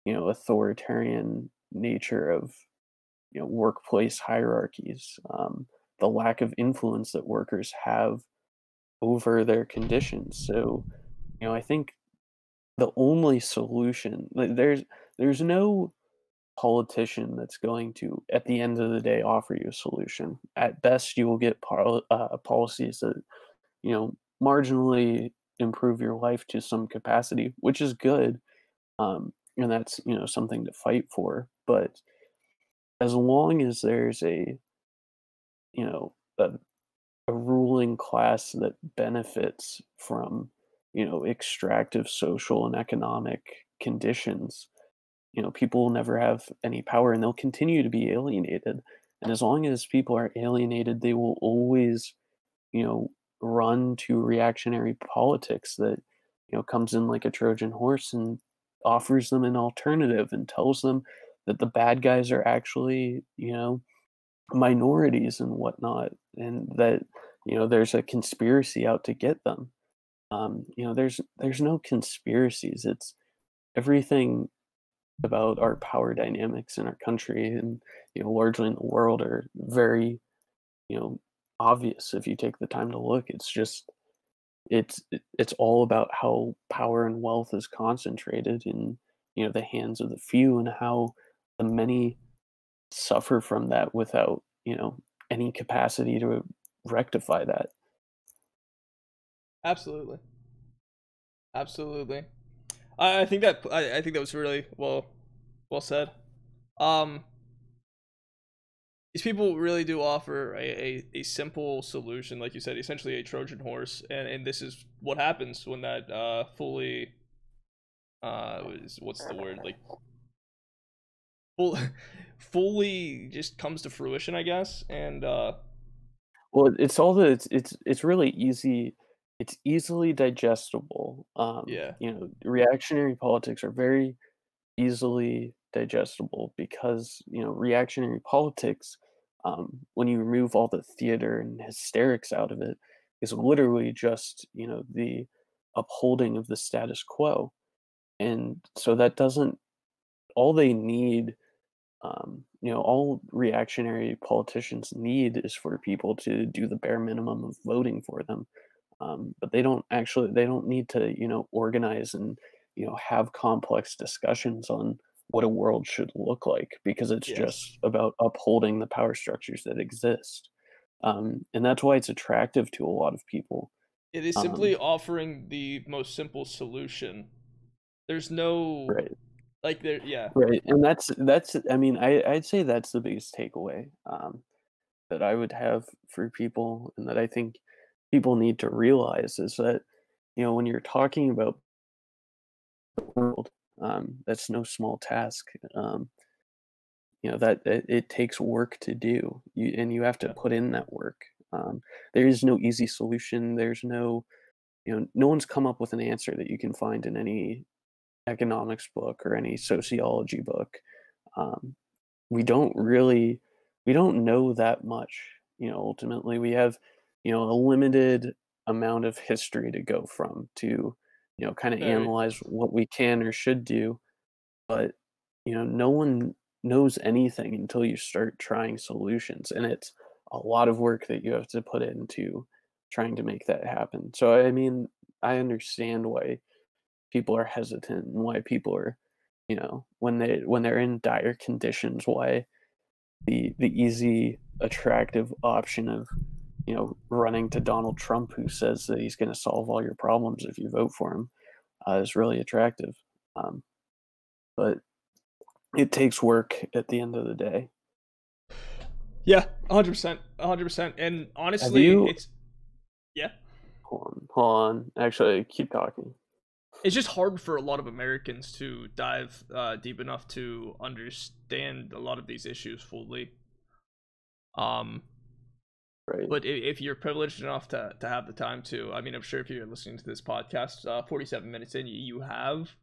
authoritarian nature of workplace hierarchies, the lack of influence that workers have over their conditions. So, I think the only solution, like, there's no politician that's going to, at the end of the day, offer you a solution. At best, you will get policies that marginally improve your life to some capacity, which is good, and that's something to fight for. But as long as there's you know a, a ruling class that benefits from extractive social and economic conditions, people will never have any power and they'll continue to be alienated. And as long as people are alienated, they will always you know run to reactionary politics that comes in like a Trojan horse and offers them an alternative and tells them that the bad guys are actually minorities and whatnot, and that there's a conspiracy out to get them. There's no conspiracies. It's everything about our power dynamics in our country and largely in the world are very you know obvious if you take the time to look. it's all about how power and wealth is concentrated in, the hands of the few, and how the many suffer from that without, any capacity to rectify that. Absolutely, absolutely. I think that I think that was really well said. Um, these people really do offer a simple solution, like you said, essentially a Trojan horse, and this is what happens when that fully what's the word, like full, fully just comes to fruition, I guess. And Well, it's all that it's really easy. It's easily digestible. yeah, Reactionary politics are very easily digestible because, reactionary politics, when you remove all the theater and hysterics out of it, is literally just, the upholding of the status quo. And so that doesn't, all they need, all reactionary politicians need is for people to do the bare minimum of voting for them. But they don't need to, organize and, have complex discussions on what a world should look like, because it's yes, just about upholding the power structures that exist. And that's why it's attractive to a lot of people. it is Um, simply offering the most simple solution. There's no right. like there, yeah, Right. And that's I mean, I'd say that's the biggest takeaway, that I would have for people, and that I think people need to realize, is that, when you're talking about the world, that's no small task. That it takes work to do, and you have to yeah, put in that work. There is no easy solution. There's no, no one's come up with an answer that you can find in any economics book or any sociology book. Um, we don't really we don't know that much. Ultimately, we have, a limited amount of history to go from to, kind of very. analyze what we can or should do. But, no one knows anything until you start trying solutions, and it's a lot of work that you have to put into trying to make that happen. So, I mean, I understand why people are hesitant, and why people are, when they're in dire conditions, why the easy, attractive option of, running to Donald Trump, who says that he's going to solve all your problems if you vote for him, is really attractive. Um, but it takes work at the end of the day. Yeah, 100%, 100%. And Have honestly, you? it's yeah, Hold on. Actually, keep talking. it's just hard for a lot of Americans to dive deep enough to understand a lot of these issues fully. Um, Right. but if you're privileged enough to have the time to, I mean, I'm sure if you're listening to this podcast, 47 minutes in, you have.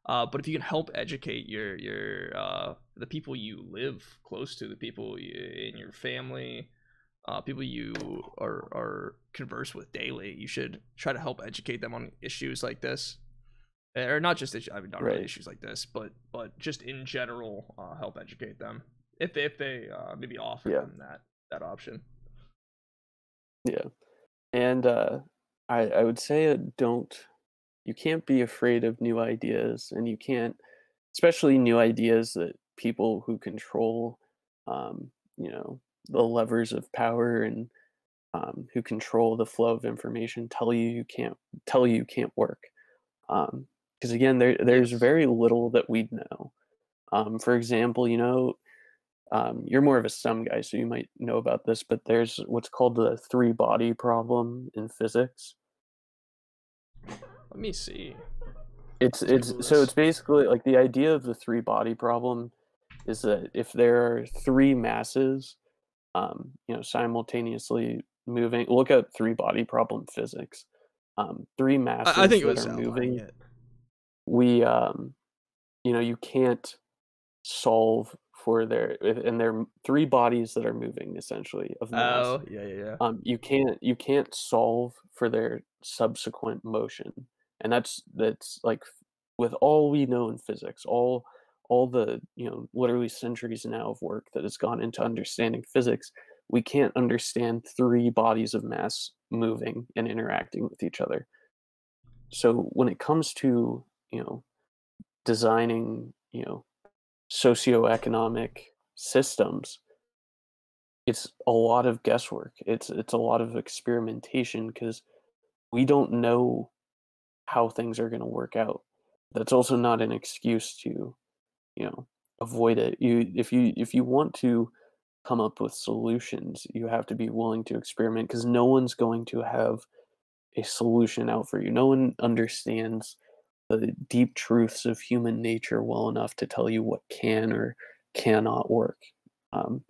But if you can help educate your the people you live close to, the people in your family, people you are converse with daily, you should try to help educate them on issues like this, or not just issues, I mean, not really Right. issues like this, but just in general, help educate them if they maybe offer Yeah. them that option. Yeah. And I would say, don't you can't be afraid of new ideas, and you can't, especially new ideas that people who control, um, you know, the levers of power, and who control the flow of information, tell you can't work. Because again, there's Yes. very little that we know. For example, you're more of a STEM guy, so you might know about this, but there's what's called the three body problem in physics. Let me see. Let's It's Google so this. it's basically like, the idea of the three body problem is that if there are three masses, simultaneously moving, look at three body problem physics. Three I masses think it that was are outlining moving, it. we you can't solve for and there are three bodies that are moving, essentially, of mass. Oh, yeah, yeah, yeah. You can't solve for their subsequent motion, and that's like, with all we know in physics, all the, literally centuries now of work that has gone into understanding physics, we can't understand three bodies of mass moving and interacting with each other. So when it comes to, designing, socioeconomic systems, it's a lot of guesswork. It's a lot of experimentation because we don't know how things are going to work out. That's also not an excuse to, you know, avoid it. If you want to come up with solutions, you have to be willing to experiment because no one's going to have a solution out for you. No one understands the deep truths of human nature well enough to tell you what can or cannot work. Um,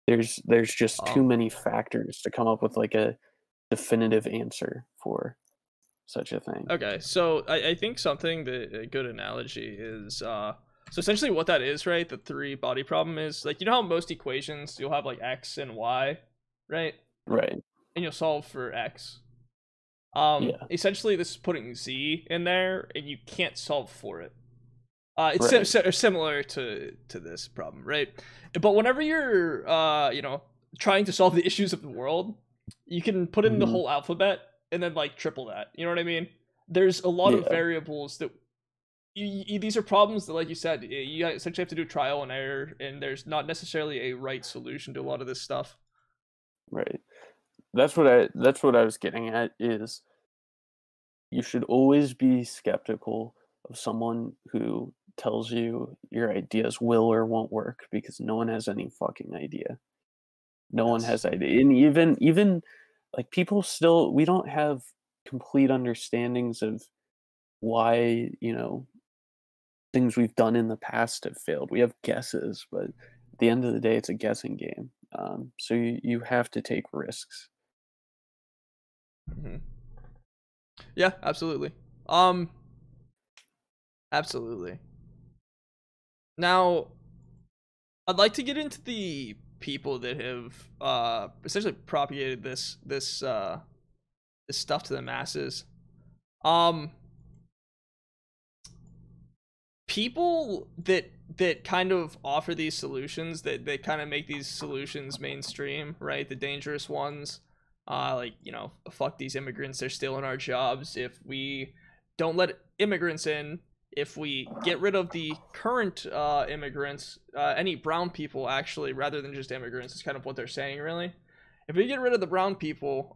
there's just too Um, many factors to come up with like a definitive answer for such a thing. okay, so I think something that a good analogy is so essentially what that is, right? The three body problem is like, you know how most equations you'll have like x and y, right? Right. And you'll solve for x. Yeah. Essentially this is putting z in there and you can't solve for it. It's Right. similar to this problem, right? But whenever you're trying to solve the issues of the world, you can put in the Hmm. whole alphabet and then like triple that. You know what I mean? There's a lot of Yeah. variables that these are problems that, like you said, you essentially have to do trial and error, and there's not necessarily a right solution to a lot of this stuff. Right. That's what I was getting at is you should always be skeptical of someone who tells you your ideas will or won't work because no one has any fucking idea. No one Yes. has idea. And even like people still we don't have complete understandings of why, things we've done in the past have failed. We have guesses, but at the end of the day it's a guessing game. So you have to take risks. Hmm. Yeah, absolutely. Um, absolutely. Now, I'd like to get into the people that have essentially propagated this stuff to the masses. Um, People that kind of offer these solutions, that kind of make these solutions mainstream, right? The dangerous ones, like, fuck these immigrants, they're stealing our jobs. If we don't let immigrants in, if we get rid of the current immigrants, any brown people actually, rather than just immigrants, is kind of what they're saying, really. If we get rid of the brown people,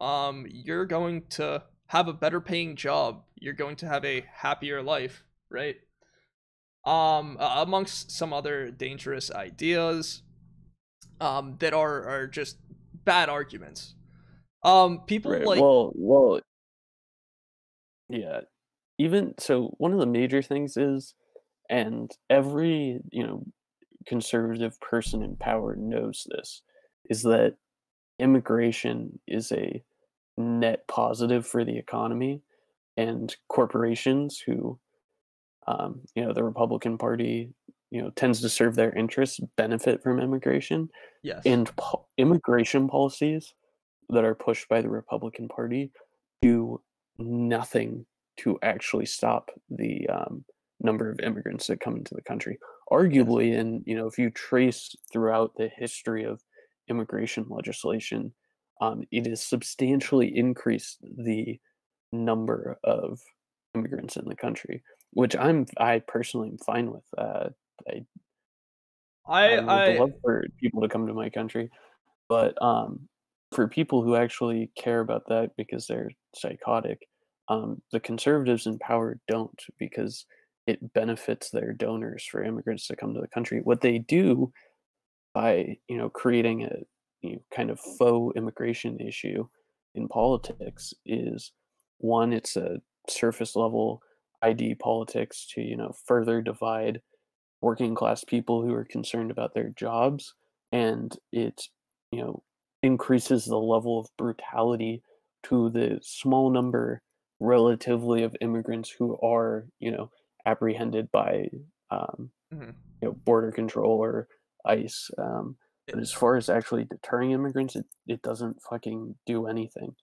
you're going to have a better paying job, you're going to have a happier life, right? Amongst some other dangerous ideas that are just bad arguments. People Right. like Well, yeah. Even so, one of the major things is, and every, conservative person in power knows this, is that immigration is a net positive for the economy and corporations who, the Republican Party, tends to serve their interests, benefit from immigration, yes. and immigration policies that are pushed by the Republican Party do nothing to actually stop the number of immigrants that come into the country. Yes. Arguably, and if you trace throughout the history of immigration legislation, it has substantially increased the number of immigrants in the country, which I personally am fine with. I I I would I love for people to come to my country, but, for people who actually care about that because they're psychotic, the conservatives in power don't because it benefits their donors for immigrants to come to the country. What they do by, creating a, kind of faux immigration issue in politics is, one, it's a surface level ID politics to, further divide working class people who are concerned about their jobs, and it you know increases the level of brutality to the small number relatively of immigrants who are apprehended by mhm. border control or ICE. But as far as actually deterring immigrants, it doesn't fucking do anything.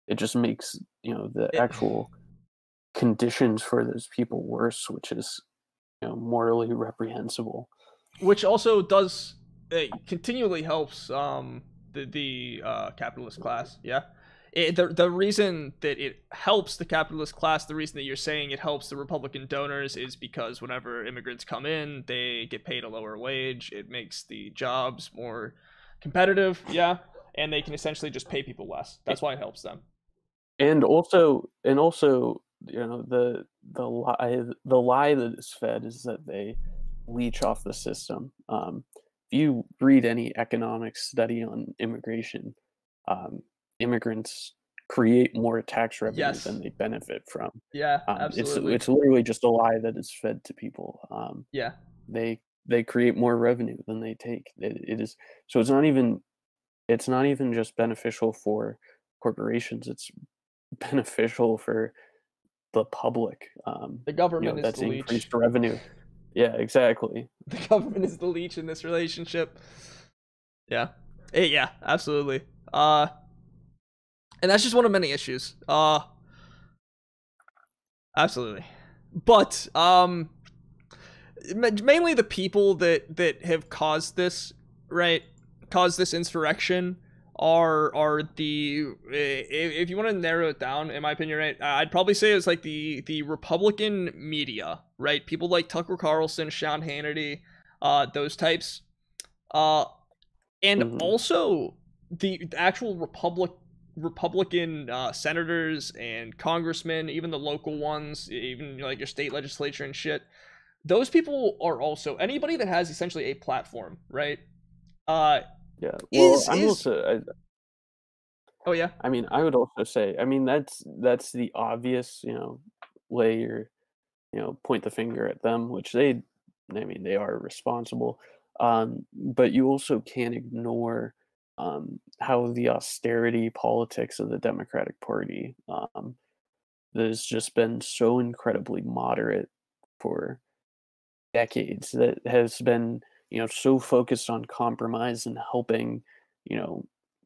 It just makes the it, actual conditions for those people worse, which is morally reprehensible. which also does it continually helps the capitalist class. Yeah, The reason that it helps the capitalist class, the reason that you're saying it helps the Republican donors, is because whenever immigrants come in, they get paid a lower wage. It makes the jobs more competitive, yeah, and they can essentially just pay people less. That's why it helps them. And also, the lie that is fed is that they leech off the system. If you read any economic study on immigration, um, immigrants create more tax revenue than Yes. they benefit from. Yeah, It's absolutely. it's literally just a lie that is fed to people. Yeah. They create more revenue than they take. It is so it's not even just beneficial for corporations. It's beneficial for the public. The government is That's the increased leech. revenue. Yeah, exactly. The government is the leech in this relationship. Yeah. Yeah, absolutely. And that's just one of many issues. Absolutely. But mainly the people that have caused this, right? Caused this insurrection are the, if you want to narrow it down, in my opinion, right? I'd probably say it's like the Republican media, right? People like Tucker Carlson, Sean Hannity, those types. Uh and Hmm. also the actual Republican senators and congressmen, even the local ones, even like your state legislature and shit. Those people are also anybody that has essentially a platform, right? Uh, Yeah. Well, is I'm is also. oh yeah, I mean, I would also say. I mean, that's the obvious, way point the finger at them, which they. I mean, they are responsible. But you also can't ignore how the austerity politics of the Democratic Party that has just been so incredibly moderate for decades, that has been, so focused on compromise and helping, you know,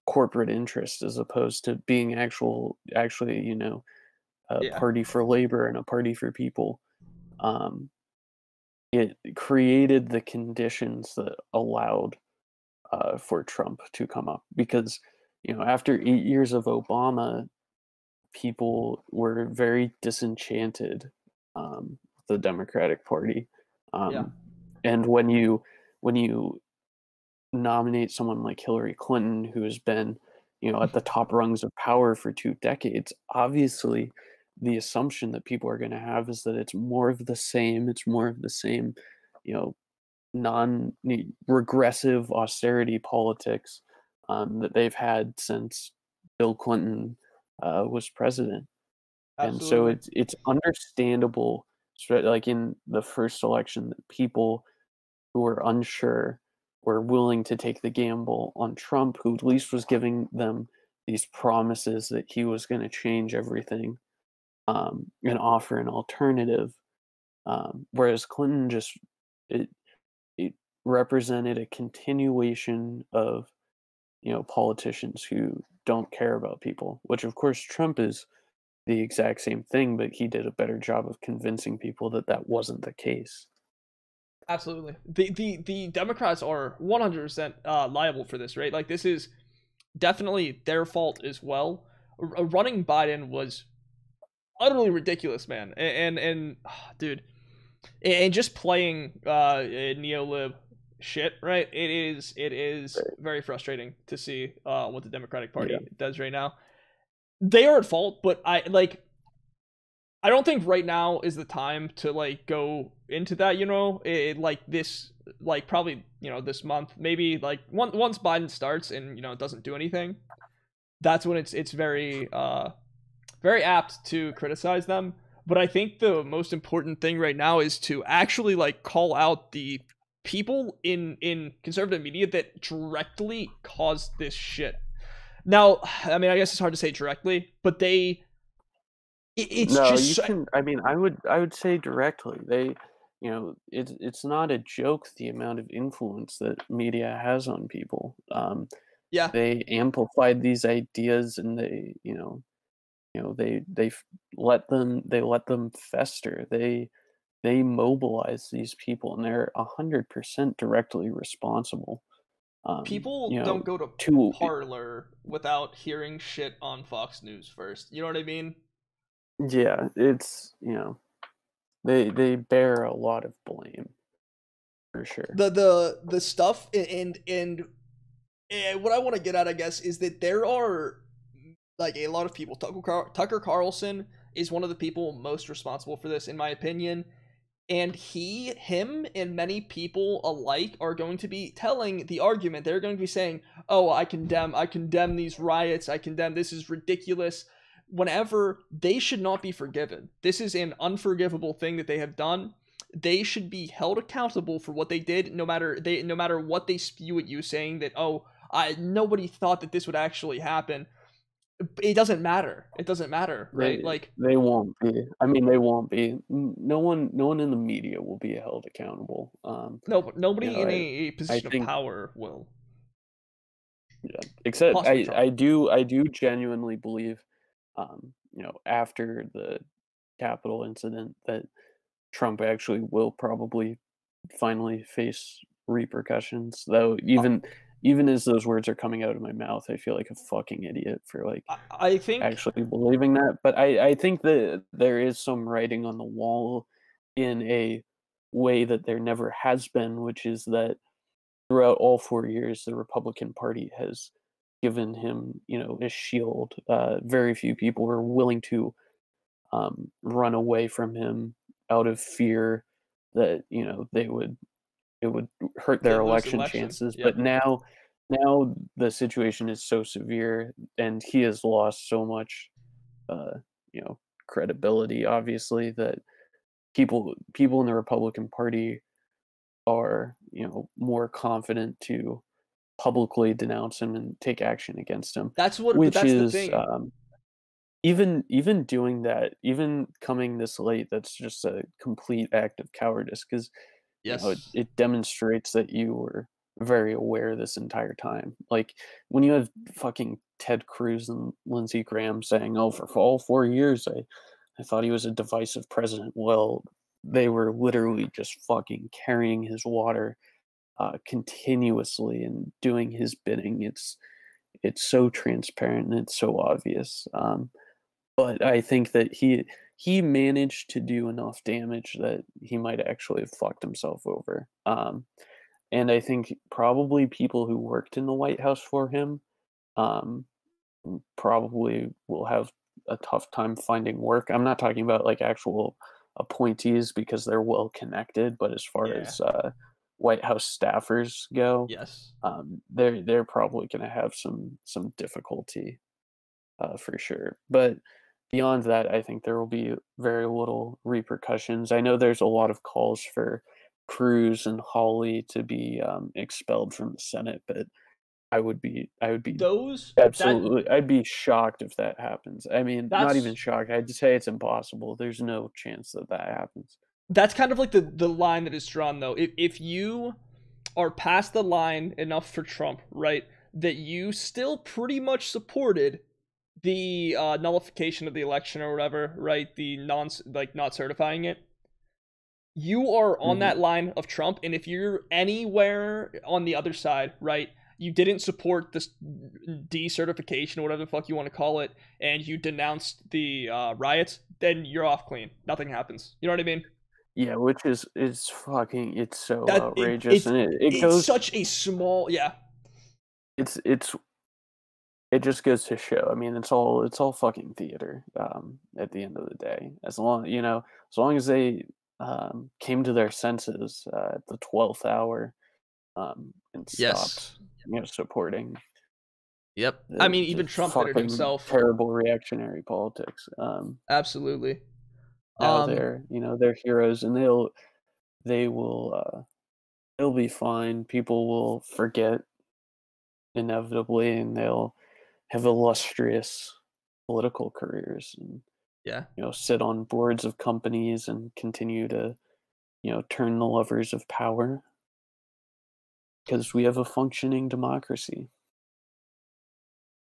corporate interests as opposed to being actually, a yeah, party for labor and a party for people. Um, it created the conditions that allowed for Trump to come up because, after 8 years of Obama, people were very disenchanted with the Democratic Party. yeah, Um, and when you nominate someone like Hillary Clinton, who has been, at the top rungs of power for 2 decades, obviously the assumption that people are going to have is that it's more of the same. It's more of the same, you know, regressive austerity politics that they've had since Bill Clinton was president. And so absolutely. it's understandable, like in the first election, that people who were unsure were willing to take the gamble on Trump, who at least was giving them these promises that he was going to change everything and offer an alternative. Whereas Clinton just it it represented a continuation of politicians who don't care about people, which of course Trump is the exact same thing, but he did a better job of convincing people that that wasn't the case. Absolutely. The Democrats are 100% liable for this, right? Like this is definitely their fault as well. Running Biden was utterly ridiculous, man. And dude, and just playing neolib shit, right? It is very frustrating to see what the Democratic Yeah. Party does right now. They are at fault, but I don't think right now is the time to like go into that. Like this, like probably this month, maybe like once Biden starts and it doesn't do anything, that's when it's very apt to criticize them. But I think the most important thing right now is to actually like call out the people in conservative media that directly caused this shit. Now, I mean, I guess it's hard to say directly, but it's No, just you can. I mean, I would say directly. It's not a joke the amount of influence that media has on people. yeah, They amplified these ideas, and they let them fester. They mobilize these people, and they're 100% directly responsible. People you know, don't go to to Parlor without hearing shit on Fox News first. You know what I mean? yeah, it's they bear a lot of blame for sure. The stuff and what I want to get at, I guess, is that there are like a lot of people. Tucker Carlson is one of the people most responsible for this, in my opinion. And him, and many people alike are going to be telling the argument. They're going to be saying, "Oh, I condemn these riots. I condemn. This is ridiculous." Whenever they should not be forgiven. This is an unforgivable thing that they have done. They should be held accountable for what they did, no matter what they spew at you, saying that, "Oh, I nobody thought that this would actually happen." It doesn't matter. It doesn't matter, right? Like, They won't be. I mean, they won't be. No one in the media will be held accountable. no, You nobody know, in a I position of think power will. yeah, except Possibly Trump. I do genuinely believe, after the Capitol incident, that Trump actually will probably finally face repercussions. Though Uh, even as those words are coming out of my mouth, I feel like a fucking idiot for like I think actually believing that. But I think that there is some writing on the wall in a way that there never has been, which is that throughout all 4 years, the Republican Party has given him, a shield. Very few people were willing to run away from him out of fear that it would hurt they their lose the election election. chances. But Yep. now the situation is so severe, and he has lost so much, uh, you know, credibility. Obviously, that people in the Republican Party are more confident to publicly denounce him and take action against him, But which that's the is thing. even doing that, even coming this late, that's just a complete act of cowardice because Yes. it demonstrates that you were very aware this entire time. Like when you have fucking Ted Cruz and Lindsey Graham saying, "Oh, for all 4 years, I thought he was a divisive president." Well, they were literally just fucking carrying his water continuously and doing his bidding. It's so transparent and it's so obvious. But I think that he managed to do enough damage that he might actually have fucked himself over. And I think probably people who worked in the White House for him um, probably will have a tough time finding work. I'm not talking about like actual appointees because they're well connected, but as far Yeah. as White House staffers go, Yes. they're probably going to have some difficulty for sure. But beyond that, I think there will be very little repercussions. I know there's a lot of calls for Cruz and Hawley to be expelled from the Senate, but I would be Those that absolutely, I'd be shocked if that happens. I mean, not even that's shocked. I'd say it's impossible. There's no chance that that happens. that's kind of like the line that is drawn, though. If you are past the line enough for Trump, right, that you still pretty much supported the nullification of the election or whatever, right? The non like not certifying it. You are on Hmm. that line of Trump, and if you're anywhere on the other side, right? You didn't support this decertification or whatever the fuck you want to call it, and you denounced the riots, then you're off clean. Nothing happens. You know what I mean? Yeah, which is fucking, it's so That it outrageous, and it it's goes, such a small, yeah. it's it just goes to show. I mean, it's all fucking theater. At the end of the day, as long as they came to their senses at the 12th hour and Yes. stopped, supporting Yep. I the mean, even just Trump did it fucking himself. terrible reactionary politics. Absolutely. Now Um, they're heroes, and they'll be fine. People will forget inevitably, and they'll have illustrious political careers and yeah. sit on boards of companies and continue to turn the levers of power because we have a functioning democracy.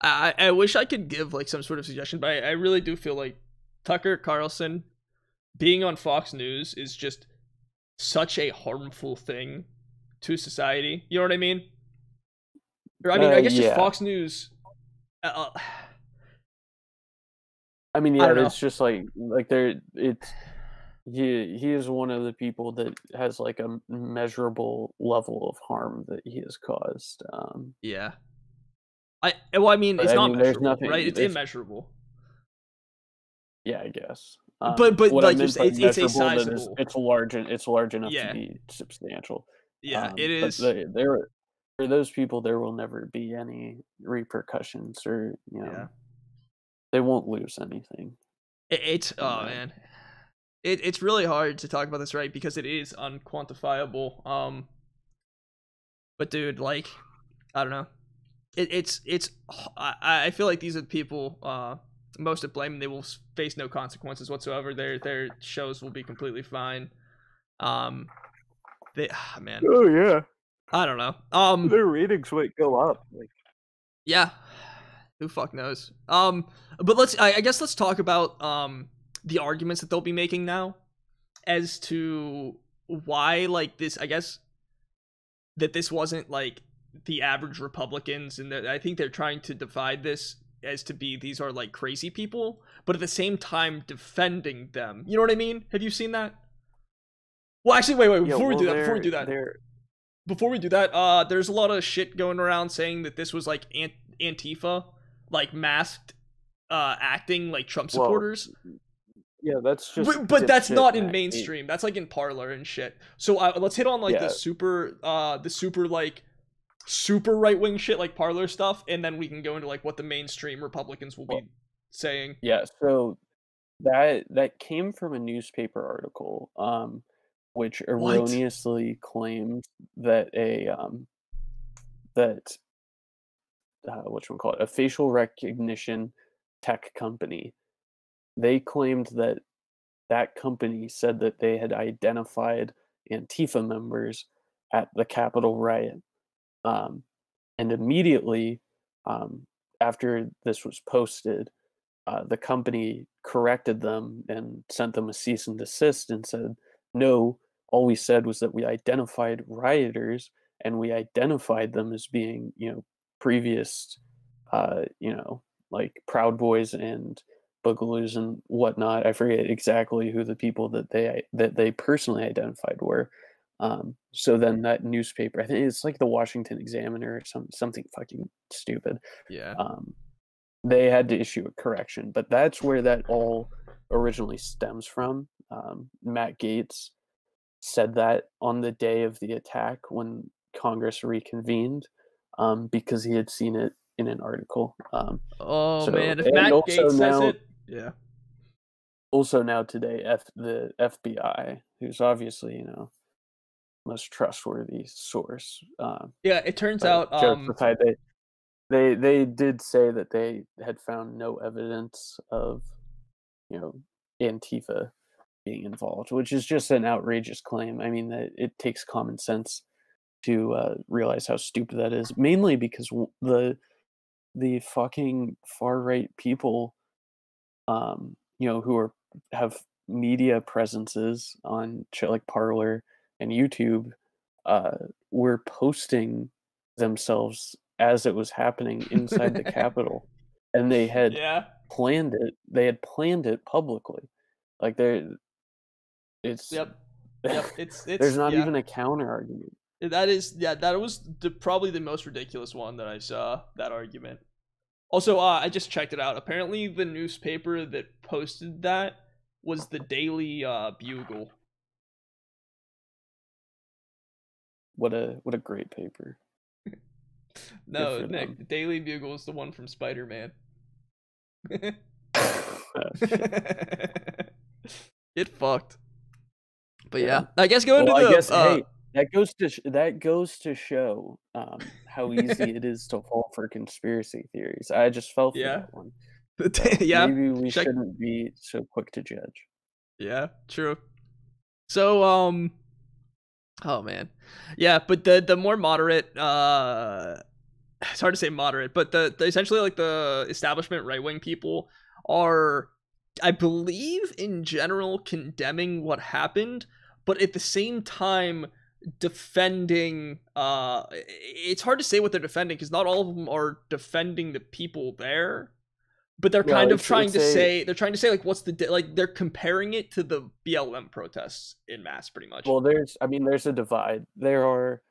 I wish I could give like some sort of suggestion, but I really do feel like Tucker Carlson being on Fox News is just such a harmful thing to society. You know what I mean? Or I mean, I guess just Yeah. Fox News. I mean, I yeah, don't know. it's just like there it's he is one of the people that has like a measurable level of harm that he has caused. Yeah. Well, I mean, But it's I not mean, there's measurable, right? nothing. It's It's immeasurable. yeah, I guess. But What I like you meant said, by it's a measurable that is sizable. it's large enough to Yeah. be substantial. Yeah, it But is. there for those people, there will never be any repercussions, or Yeah. they won't lose anything It's from oh that. man. It's really hard to talk about this, right? Because it is unquantifiable. But dude, like, I don't know. It's I feel like these are the people most to blame, and they will face no consequences whatsoever. Their shows will be completely fine. They man, Oh yeah, I don't know. their ratings might go up. Like, Yeah, who fuck knows. But I guess let's talk about the arguments that they'll be making now as to why, like, this. I guess that this wasn't like the average Republicans, and that I think they're trying to divide this as to be these are like crazy people, but at the same time defending them. You know what I mean? Have you seen that? Well, actually, wait. yeah, Before we well, do that, they're there's a lot of shit going around saying that this was like Antifa, like masked, acting like Trump well, supporters. yeah, that's just But that's dipshit not in Matt Gaetz. mainstream. That's like in Parlor and shit. So let's hit on like Yeah, the super like super right wing shit like Parlor stuff, and then we can go into like what the mainstream Republicans will well, be saying. yeah. So that came from a newspaper article, which What? erroneously claimed that that what you call it, a facial recognition tech company. They claimed that that company said that they had identified Antifa members at the Capitol riot. Um, and immediately um, after this was posted, the company corrected them and sent them a cease and desist and said, no, all we said was that we identified rioters and we identified them as being, previous, like Proud Boys and Boogaloos and whatnot. I forget exactly who the people that they personally identified were. So then that newspaper, I think it's like the Washington Examiner or something fucking stupid. Yeah. Um, they had to issue a correction, but that's where that all originally stems from. Matt Gaetz said that on the day of the attack when Congress reconvened, because he had seen it in an article. Oh So man, if and Matt also Gates says now, it, yeah, also now today, the FBI, who's obviously most trustworthy source. yeah. It turns But out, jokes aside, they did say that they had found no evidence of you know Antifa being involved, which is just an outrageous claim. I mean, that it takes common sense to realize how stupid that is. Mainly because the fucking far right people, who have media presences on shit like Parlor and YouTube, uh, were posting themselves as it was happening inside the Capitol, and they had yeah, planned it. They had planned it publicly. Like it's yep, yep. there's It's not yeah. even a counter argument. That is yeah. That was probably the most ridiculous one that I saw. That argument. Also, I just checked it out. Apparently, the newspaper that posted that was the Daily Bugle. What a great paper. Good No, for Nick, them. the Daily Bugle is the one from Spider-Man. Oh, shit. Get fucked. But Yeah. yeah, I guess go into Well, I the guess, hey, that goes to show how easy it is to fall for conspiracy theories. I just fell for yeah, that one. So yeah. maybe we Check. shouldn't be so quick to judge. Yeah, true. So oh man, yeah, but the more moderate it's hard to say moderate, but the essentially like the establishment right wing people are, I believe, in general condemning what happened, but at the same time defending it's hard to say what they're defending because not all of them are defending the people there, but they're Well, kind of it's a trying to say like what's the like they're comparing it to the BLM protests in mass pretty much. well, there's a divide. There are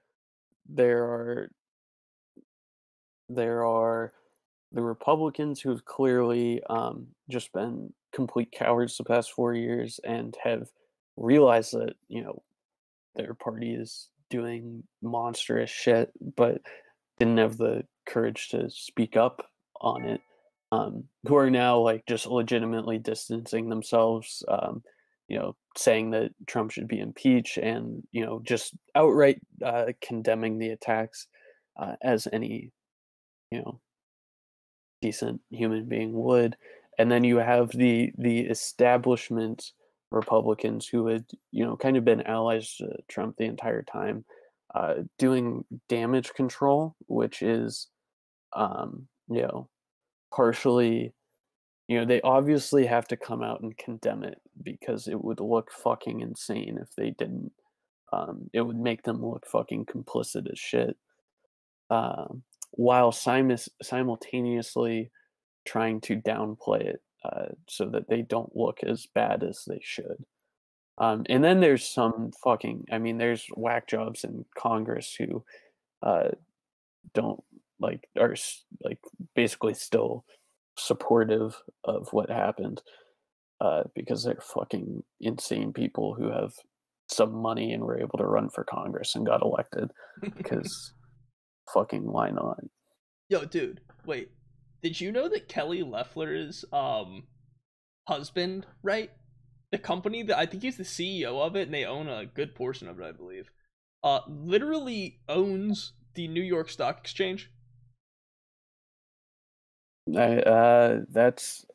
there are the Republicans who've clearly just been complete cowards the past 4 years and have realized that their party is doing monstrous shit, but didn't have the courage to speak up on it. Who are now like just legitimately distancing themselves, saying that Trump should be impeached, and just outright condemning the attacks as any you know decent human being would. And then you have the establishment Republicans who had kind of been allies to Trump the entire time, doing damage control, which is partially, they obviously have to come out and condemn it because it would look fucking insane if they didn't. It would make them look fucking complicit as shit, while simultaneously trying to downplay it so that they don't look as bad as they should. And then there's some there's whack jobs in Congress who don't are basically still supportive of what happened because they're fucking insane people who have some money and were able to run for Congress and got elected because fucking why not? Yo, dude, wait. Did you know that Kelly Loeffler's husband, right? The company that I think he's the CEO of it, and they own a good portion of it, I believe. Literally owns the New York Stock Exchange. That's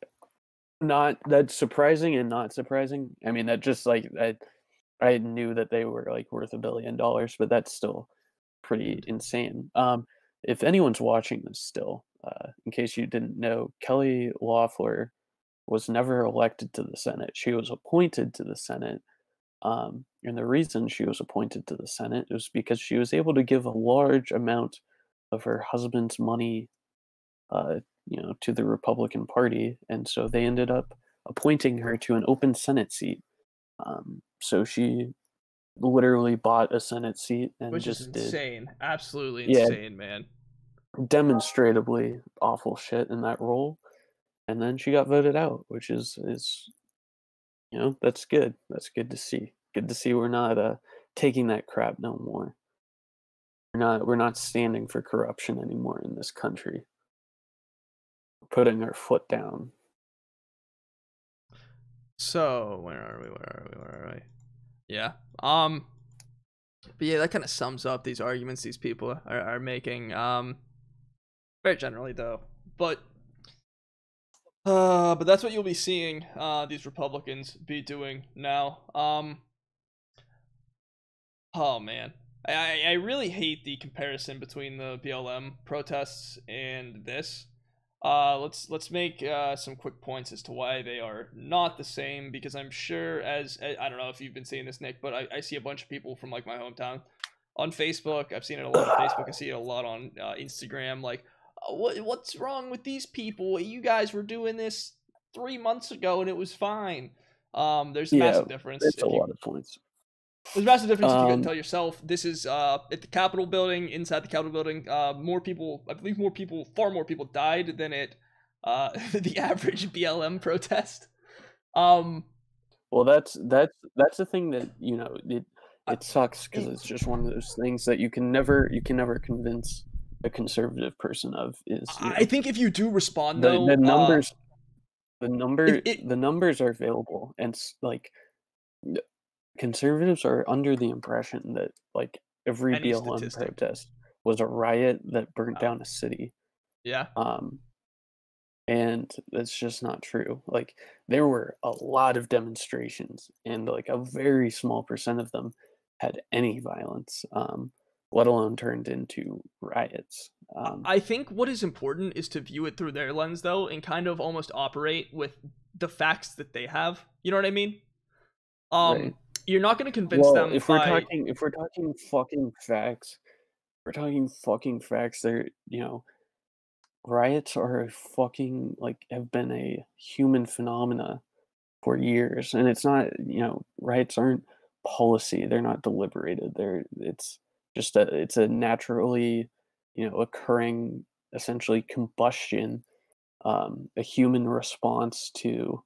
surprising and not surprising. I mean, that just I knew that they were worth $1 billion, but that's still pretty insane. If anyone's watching this still, in case you didn't know, Kelly Loeffler was never elected to the Senate. She was appointed to the Senate. And the reason she was appointed to the Senate was because she was able to give a large amount of her husband's money, to the Republican Party. And so they ended up appointing her to an open Senate seat. So she literally bought a Senate seat and Which is just insane. Absolutely yeah, insane, man. demonstrably awful shit in that role. And then she got voted out, which is that's good. That's good to see. Good to see we're not taking that crap no more. We're not standing for corruption anymore in this country. We're putting our foot down. So where are we? Yeah. But yeah, that kind of sums up these arguments these people are making. Very generally though. But that's what you'll be seeing these Republicans be doing now. Oh man. I really hate the comparison between the BLM protests and this. Let's make some quick points as to why they are not the same, because I'm sure, as I don't know if you've been seeing this, Nick, but I see a bunch of people from like my hometown on Facebook. I've seen it a lot on Facebook. I see it a lot on Instagram. Like, what's wrong with these people? You guys were doing this 3 months ago and it was fine. There's a massive difference. It's a lot of points. There's a massive difference if you go and tell yourself this is at the Capitol building. Inside the Capitol building, more people, I believe far more people died than at the average BLM protest. Well, that's the thing that it sucks, because it's just one of those things that you can never convince a conservative person of. Is I think if you do respond the numbers, the numbers are available, and conservatives are under the impression that every BLM protest was a riot that burnt down a city. Yeah. And that's just not true. There were a lot of demonstrations, and a very small percent of them had any violence, let alone turned into riots. I think what is important is to view it through their lens, though, and kind of almost operate with the facts that they have. You know what I mean? Right. you're not going to convince Well, them by if we're talking fucking facts, we're talking fucking facts. There, riots are a fucking like have been a human phenomena for years, and it's not. Riots aren't policy. They're not deliberated. It's just it's a naturally, occurring essentially combustion, a human response to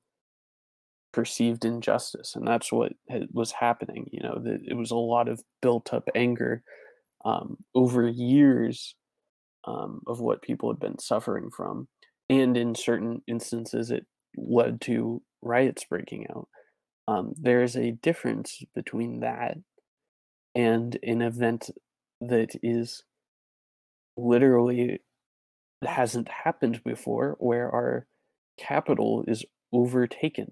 perceived injustice, and that's what was happening. That it was a lot of built up anger over years, of what people had been suffering from, and in certain instances, it led to riots breaking out. There is a difference between that and an event that is literally hasn't happened before, where our capital is overtaken.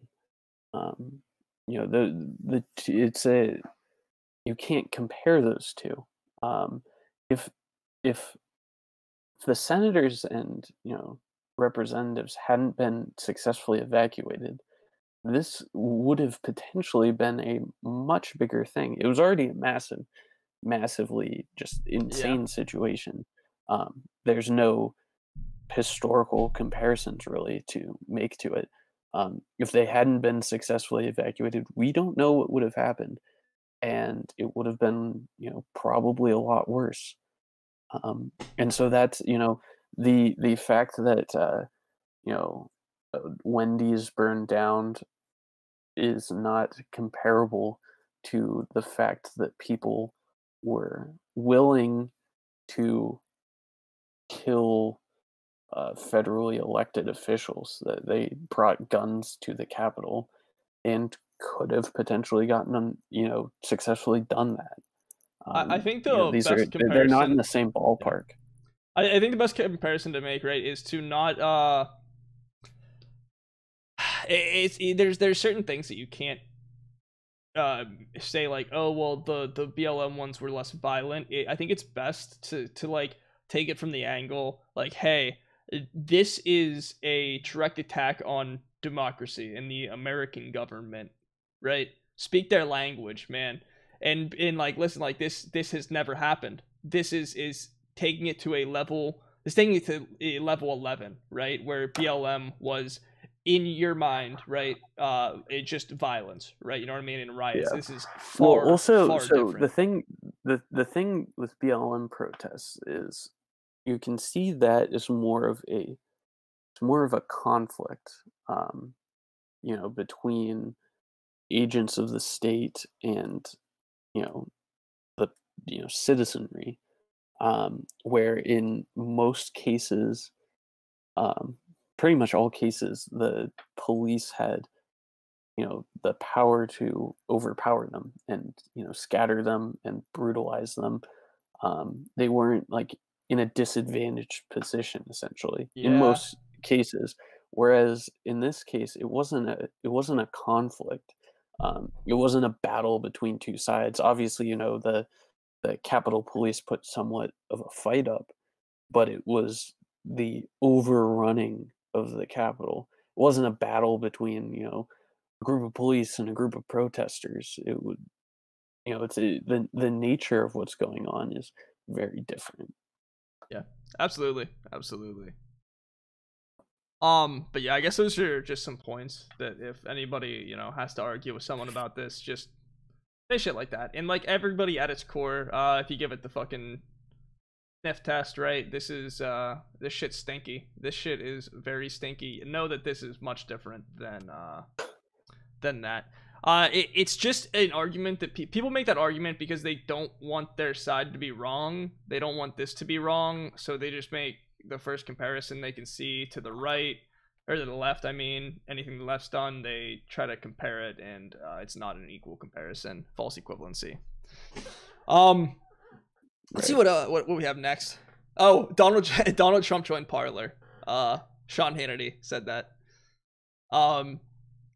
Um, it's a you can't compare those two. If if the senators and representatives hadn't been successfully evacuated, this would have potentially been a much bigger thing. It was already a massively just yeah. insane situation. There's no historical comparisons really to make to it. If they hadn't been successfully evacuated, we don't know what would have happened, and it would have been, probably a lot worse. And so that's, the fact that you know Wendy's burned down is not comparable to the fact that people were willing to kill federally elected officials, that they brought guns to the Capitol and could have potentially gotten them, successfully done that. I think the These are best they're not in comparison, the same yeah, ballpark. I think the best comparison to make, right, is to not there's certain things that you can't say like, oh well, the BLM ones were less violent. I think it's best to like take it from the angle like, hey, this is a direct attack on democracy and the American government, right? Speak their language, man. And like, listen, like this has never happened. This is taking it to a level, it's taking it to a level 11, right, where BLM was in your mind, right, it's just violence, right, you know what I mean, in riots. Yeah. This is Well, far also, far so different. the thing with BLM protests is you can see that as more of a conflict, um, between agents of the state and you know the citizenry, where in most cases, um, pretty much all cases, the police had the power to overpower them and scatter them and brutalize them. They weren't like in a disadvantaged position essentially in Yeah, most cases, whereas in this case it wasn't a conflict. It wasn't a battle between two sides. Obviously, the Capitol Police put somewhat of a fight up, but it was the overrunning of the Capitol. It wasn't a battle between a group of police and a group of protesters. It would, the nature of what's going on is very different. yeah, absolutely, absolutely. But yeah, I guess those are just some points that if anybody, has to argue with someone about this, just say shit like that. And like everybody at its core, if you give it the fucking sniff test, right? This shit's stinky. This shit is very stinky. Know that this is much different than that. It's just an argument that people make that argument because they don't want their side to be wrong. They don't want this to be wrong, so they just make the first comparison they can see to the right or to the left. I mean, anything the left's done, they try to compare it, and it's not an equal comparison. False equivalency. Let's see Right. what we have next. Oh, Donald Trump joined Parler. Sean Hannity said that. Um,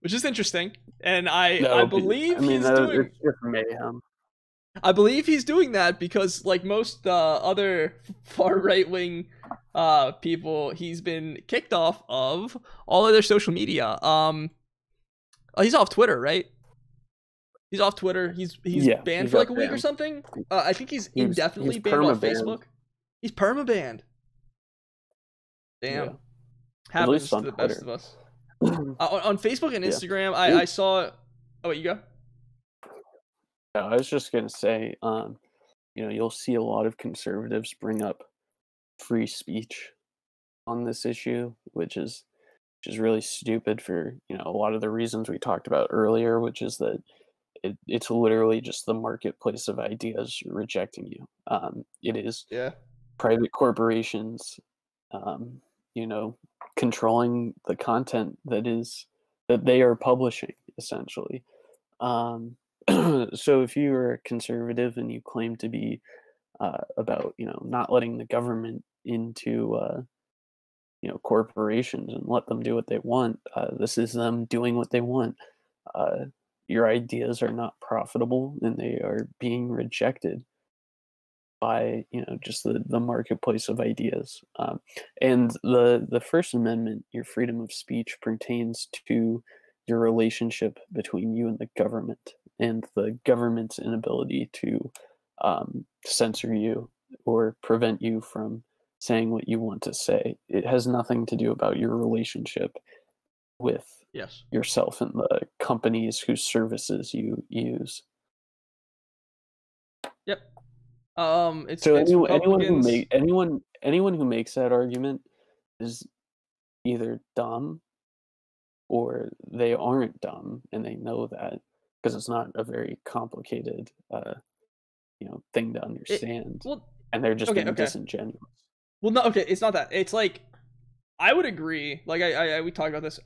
which is interesting, and I No, but I believe mean he's doing. it's just mayhem. I believe he's doing that because, like most other far right wing people, he's been kicked off of all of their social media. He's off Twitter, right? He's off Twitter. He's Yeah, he banned for like got a week or banned. something. I think he's He's indefinitely banned off perma-banned. Facebook. He's perma-banned. Yeah, Damn. at least Happens to on the best Twitter. of us. On Facebook and Yeah. Instagram, I saw. Oh, wait, you go. I was just gonna say, you'll see a lot of conservatives bring up free speech on this issue, which is really stupid for a lot of the reasons we talked about earlier, which is that it's literally just the marketplace of ideas rejecting you. It is Yeah. private corporations, um, controlling the content that they are publishing, essentially. So if you are a conservative and you claim to be about not letting the government into corporations and let them do what they want, this is them doing what they want. Uh, your ideas are not profitable and they are being rejected by just the marketplace of ideas. And the First Amendment, your freedom of speech, pertains to your relationship between you and the government, and the government's inability to censor you or prevent you from saying what you want to say. It has nothing to do about your relationship with Yes. yourself and the companies whose services you use. Yep. It's So Republicans. anyone who makes that argument is either dumb or they aren't dumb and they know that, because it's not a very complicated thing to understand, Well, and they're just okay, being okay. disingenuous. Well, no, okay, it's not that. It's like I would agree. Like we talked about this.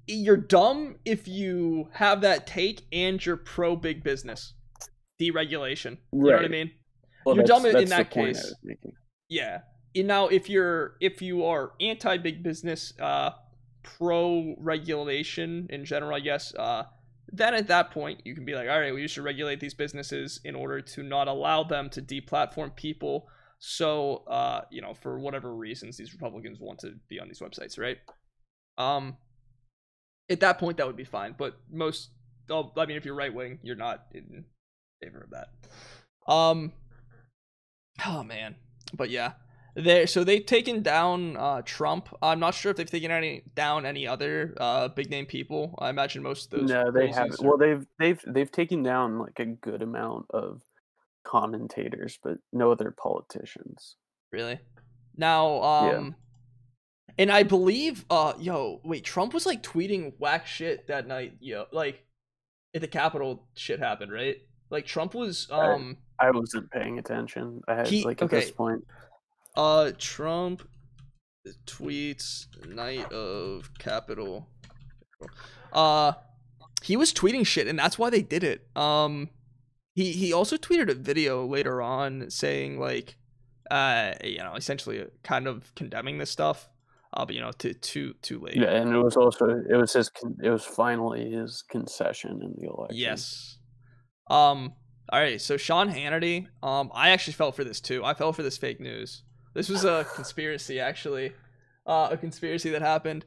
You're dumb if you have that take and you're pro big business deregulation. You know what I Right. mean? Well, You're dumb in that's the that point I case. was making. Yeah. And now if you are anti big business, pro regulation in general, I guess, then at that point you can be like, all right, well, you should regulate these businesses in order to not allow them to deplatform people. So, for whatever reasons these Republicans want to be on these websites, right? Um, at that point that would be fine. But I mean, if you're right wing, you're not in favor of that. Oh man, but yeah, they've taken down Trump. I'm not sure if they've taken down any other big name people. I imagine most of those No, they haven't. crazies Well, are they've taken down like a good amount of commentators, but no other politicians. really now. Yeah. And I believe wait, Trump was like tweeting whack shit that night. Like at the Capitol shit happened, right? Like Trump was I wasn't paying attention. I had he like at this okay. point. Trump tweets night of Capitol. He was tweeting shit, and that's why they did it. He also tweeted a video later on saying like, essentially kind of condemning this stuff. But too late. Yeah, and it was finally his concession in the election. Yes. All right, so Sean Hannity. I actually fell for this too. I fell for this fake news. This was a conspiracy, actually. A conspiracy that happened.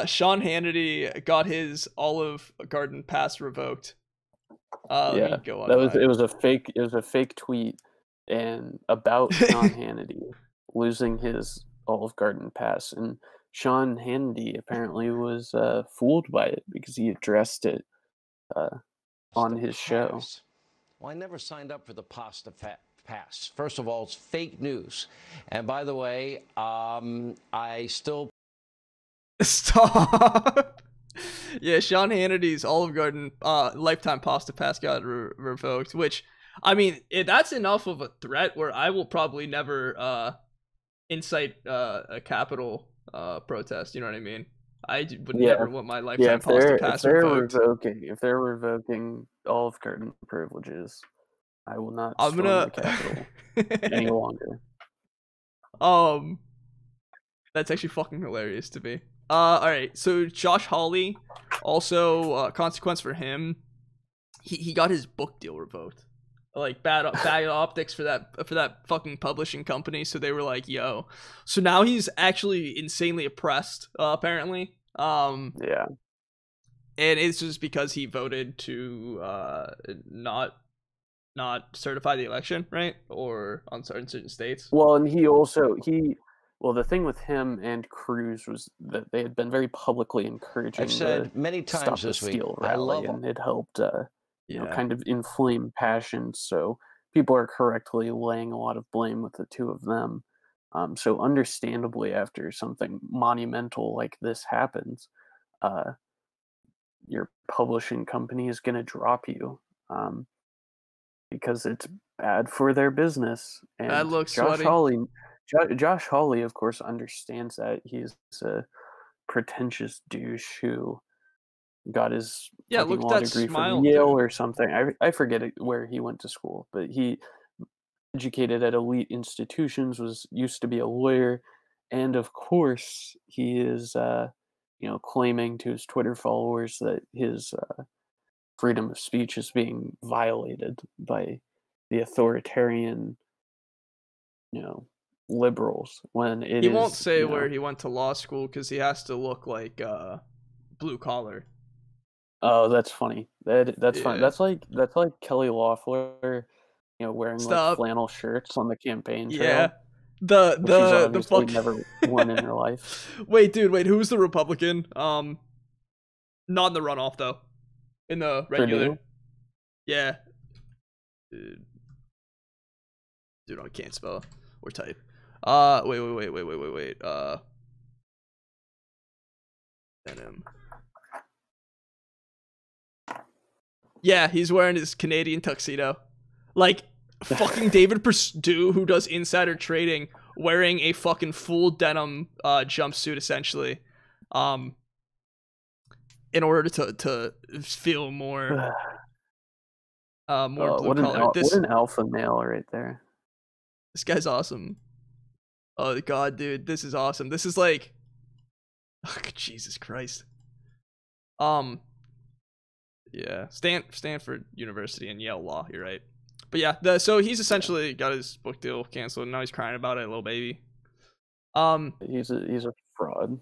Sean Hannity got his Olive Garden pass revoked. Let me go on. It was a fake tweet and about Sean Hannity losing his Olive Garden pass, and Sean Hannity apparently was fooled by it because he addressed it on his show. Well, I never signed up for the pasta pass. First of all, it's fake news, and by the way, I still stop. Yeah, Sean Hannity's Olive Garden lifetime pasta pass got revoked, which, I mean, that's enough of a threat where I will probably never incite a Capitol protest. You know what I mean? I would never want my lifetime pasta pass revoked. If they're revoking Olive Garden privileges, I will not storm the Capitol any longer. That's actually fucking hilarious to me. All right, so Josh Hawley, also consequence for him. He got his book deal revoked. Like bad optics for that fucking publishing company. So they were like, "Yo," so now he's actually insanely oppressed. Apparently, Yeah. and it's just because he voted to not certify the election, right? Or on certain states. Well, and well, the thing with him and Cruz was that they had been very publicly encouraging I've said the many Stop times the this week, Steal I rally, love and it helped, you know, Yeah. kind of inflame passions. So people are correctly laying a lot of blame with the two of them. So understandably, after something monumental like this happens, uh, your publishing company is going to drop you. Because it's bad for their business. Bad And luck, sweaty. Josh Hawley, of course, understands that. He's a pretentious douche who got his Yeah, fucking look at law that degree from smile, Yale dude. or something. I forget where he went to school, but he educated at elite institutions, was used to be a lawyer, and of course he is, you know, claiming to his Twitter followers that his freedom of speech is being violated by the authoritarian, you know, liberals when it He won't is, say you where know. he went to law school because he has to look like blue collar. Oh, that's funny. That's funny. Yeah. That's like Kelly Loeffler, you know, wearing like Stop. flannel shirts on the campaign Yeah. trail, which she's The obviously fuck. never worn in her life. Wait, dude. Wait, who's the Republican? Not in the runoff though. In the regular. Purdue. Yeah. Dude, I can't spell or type. Wait. Venom. Yeah, he's wearing his Canadian tuxedo. Like, fucking David Perdue, who does insider trading, wearing a fucking full denim jumpsuit, essentially. In order to feel more more blue collar. What an alpha male right there. This guy's awesome. Oh god, dude, this is awesome. This is like, oh, Jesus Christ. Yeah, Stanford University and Yale Law. You're right. But yeah, so he's essentially got his book deal canceled, and now he's crying about it, little baby. He's a fraud.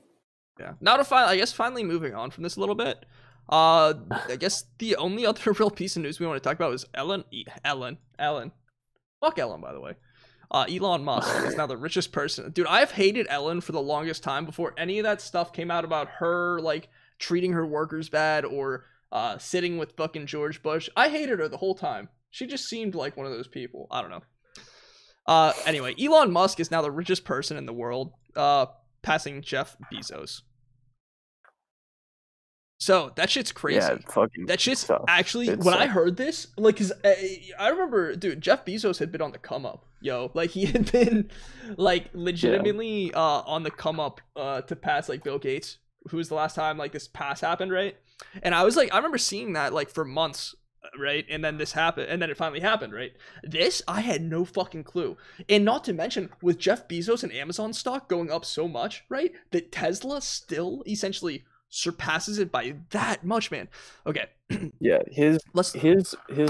Yeah. Now I guess finally moving on from this a little bit. I guess the only other real piece of news we want to talk about is Ellen. Fuck Ellen, by the way. Elon Musk is now the richest person. Dude, I've hated Ellen for the longest time before any of that stuff came out about her, like, treating her workers bad or sitting with fucking George Bush. I hated her the whole time. She just seemed like one of those people. I don't know. Anyway, Elon Musk is now the richest person in the world, passing Jeff Bezos. So that shit's crazy. Yeah, fucking that shit's sucks. actually, It when I sucks. heard this, like, cause I remember, dude, Jeff Bezos had been on the come up, yo. Like, he had been, like, legitimately on the come up to pass, like, Bill Gates, who was the last time, like, this pass happened, right? And I was like, I remember seeing that, like, for months, right? And then this happened, and then it finally happened, right? This, I had no fucking clue. And not to mention, with Jeff Bezos and Amazon stock going up so much, right, that Tesla still essentially surpasses it by that much, man. Okay. Yeah, his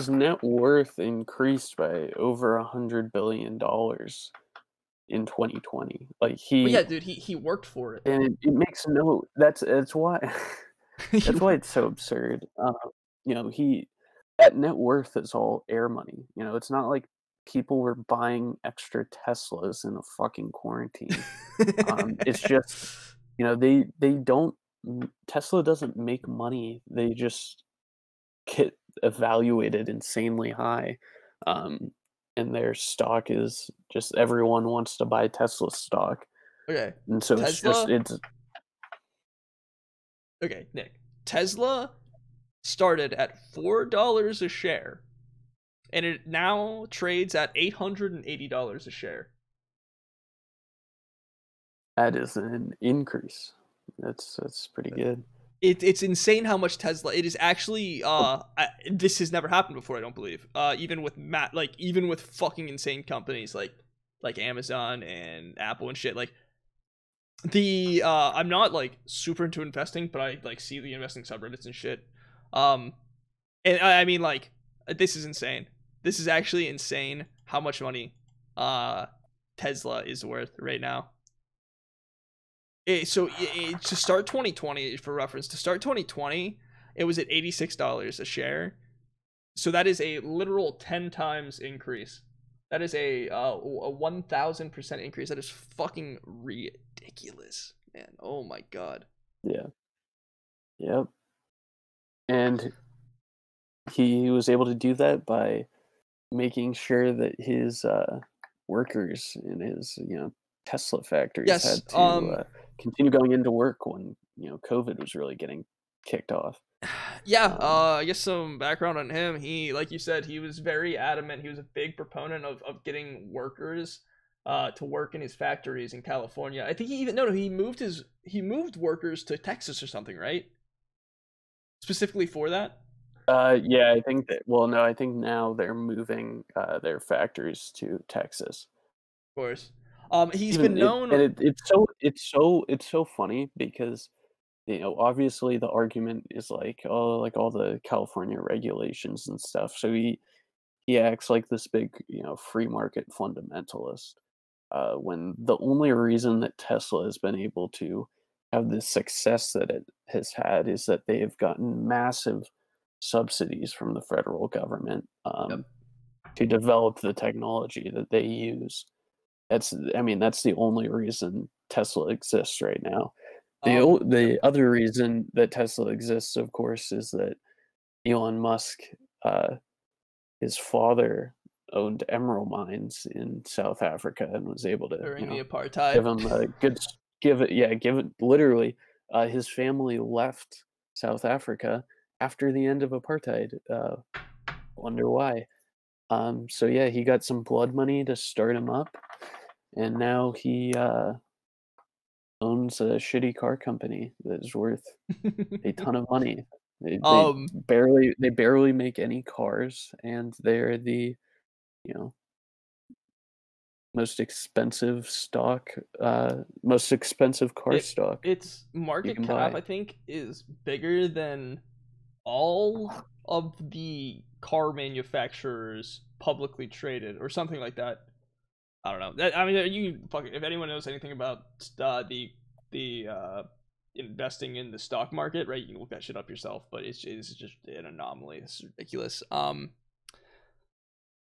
net worth increased by over $100 billion in 2020. Like But yeah, dude, he worked for it. and it makes no. That's why that's why it's so absurd. You know, that net worth is all air money. You know, it's not like people were buying extra Teslas in a fucking quarantine. It's just, you know, they don't. Tesla doesn't make money. They just get evaluated insanely high. And their stock is just, everyone wants to buy Tesla stock. Okay. And so it's okay, Nick. Tesla started at $4 a share, and it now trades at $880 a share. that is an increase. That's pretty good. It's insane how much Tesla. It is actually this has never happened before. I don't believe. Even with fucking insane companies like Amazon and Apple and shit. Like I'm not like super into investing, but I like see the investing subreddits and shit. And I mean, like, this is insane. This is actually insane how much money Tesla is worth right now. To start 2020, for reference, to start 2020, it was at $86 a share. So that is a literal 10 times increase. That is a 1,000% increase. That is fucking ridiculous, man. Oh my god. Yeah. Yep. And he was able to do that by making sure that his workers in his Tesla factories had to continue going into work when COVID was really getting kicked off. Yeah, I guess some background on him. He, like you said, he was very adamant. He was a big proponent of getting workers to work in his factories in California. I think he even he moved workers to Texas or something, right? Specifically for that. Yeah, I think that. Well, no, I think now they're moving their factories to Texas. Of course. He's been known, and it's so funny because obviously the argument is like, oh, like all the California regulations and stuff. So he acts like this big free market fundamentalist, when the only reason that Tesla has been able to have the success that it has had is that they have gotten massive subsidies from the federal government to develop the technology that they use. That's the only reason Tesla exists right now. The other reason that Tesla exists, of course, is that Elon Musk, his father owned emerald mines in South Africa and was able to during the apartheid give him a good give it literally. His family left South Africa after the end of apartheid. Wonder why. So yeah, he got some blood money to start him up, and now he owns a shitty car company that is worth a ton of money. They barely make any cars, and they're the most expensive car stock. Its market cap, I think, is bigger than all of the car manufacturers publicly traded, or something like that. I don't know. I mean, if anyone knows anything about the investing in the stock market, right? You can look that shit up yourself. But it's just an anomaly. It's ridiculous.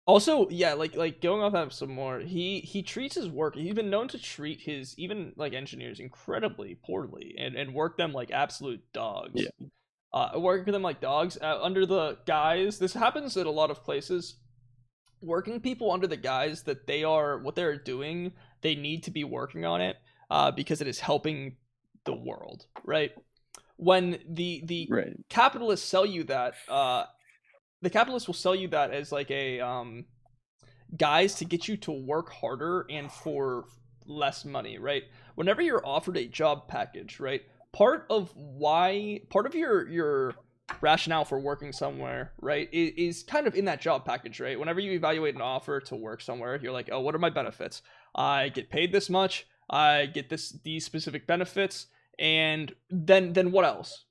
Also, yeah, like going off that some more. He treats his work. He's been known to treat his even like engineers incredibly poorly and work them like absolute dogs. Yeah. Work them like dogs under the guise. This happens at a lot of places. Working people under the guise that what they're doing, they need to be working on it because it is helping the world, right? When the right. capitalists sell you that, the capitalists will sell you that as like a guise to get you to work harder and for less money, right? Whenever you're offered a job package, right? Part of your rationale for working somewhere, right, is kind of in that job package, right? Whenever you evaluate an offer to work somewhere, you're like, oh, what are my benefits? I get paid this much, I get these specific benefits, and then what else?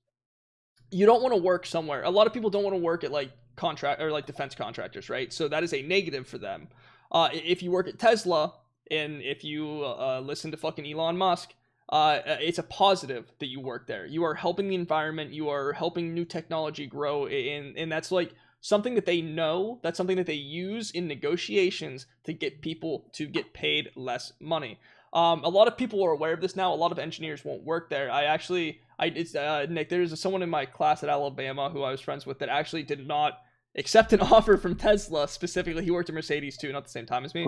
You don't want to work somewhere. A lot of people don't want to work at like contract or like defense contractors, right? So that is a negative for them. If you work at Tesla and if you listen to fucking Elon Musk, it's a positive that you work there. You are helping the environment. You are helping new technology grow, and that's like something that they know. That's something that they use in negotiations to get people to get paid less money. A lot of people are aware of this now. A lot of engineers won't work there. Nick, there's someone in my class at Alabama who I was friends with that actually did not accept an offer from Tesla specifically. He worked at Mercedes too, not the same time as me,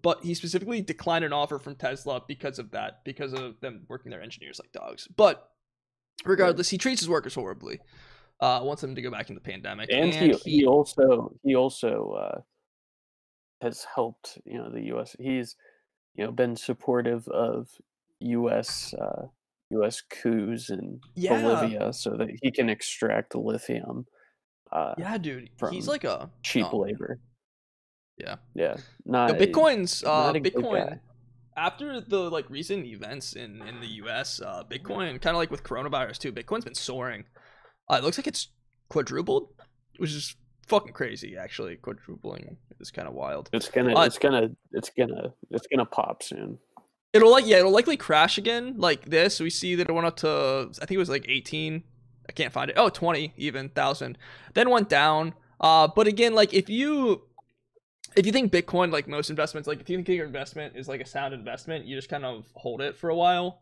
but he specifically declined an offer from Tesla because of that, because of them working their engineers like dogs. But regardless, he treats his workers horribly. Wants them to go back in the pandemic, and he also has helped the U.S. He's been supportive of U.S. coups in Bolivia so that he can extract lithium. Yeah, dude, he's like a cheap labor. Yeah. Bitcoin's Bitcoin. After the like recent events in the US, Bitcoin, kind of like with coronavirus too, Bitcoin's been soaring. It looks like it's quadrupled, which is fucking crazy. Actually, quadrupling is kind of wild. It's gonna pop soon. It'll likely crash again like this. We see that it went up to, I think it was like 18 I can't find it. Oh, 20 even thousand. Then went down. But again, like if you think Bitcoin, like most investments, like if you think your investment is like a sound investment, you just kind of hold it for a while.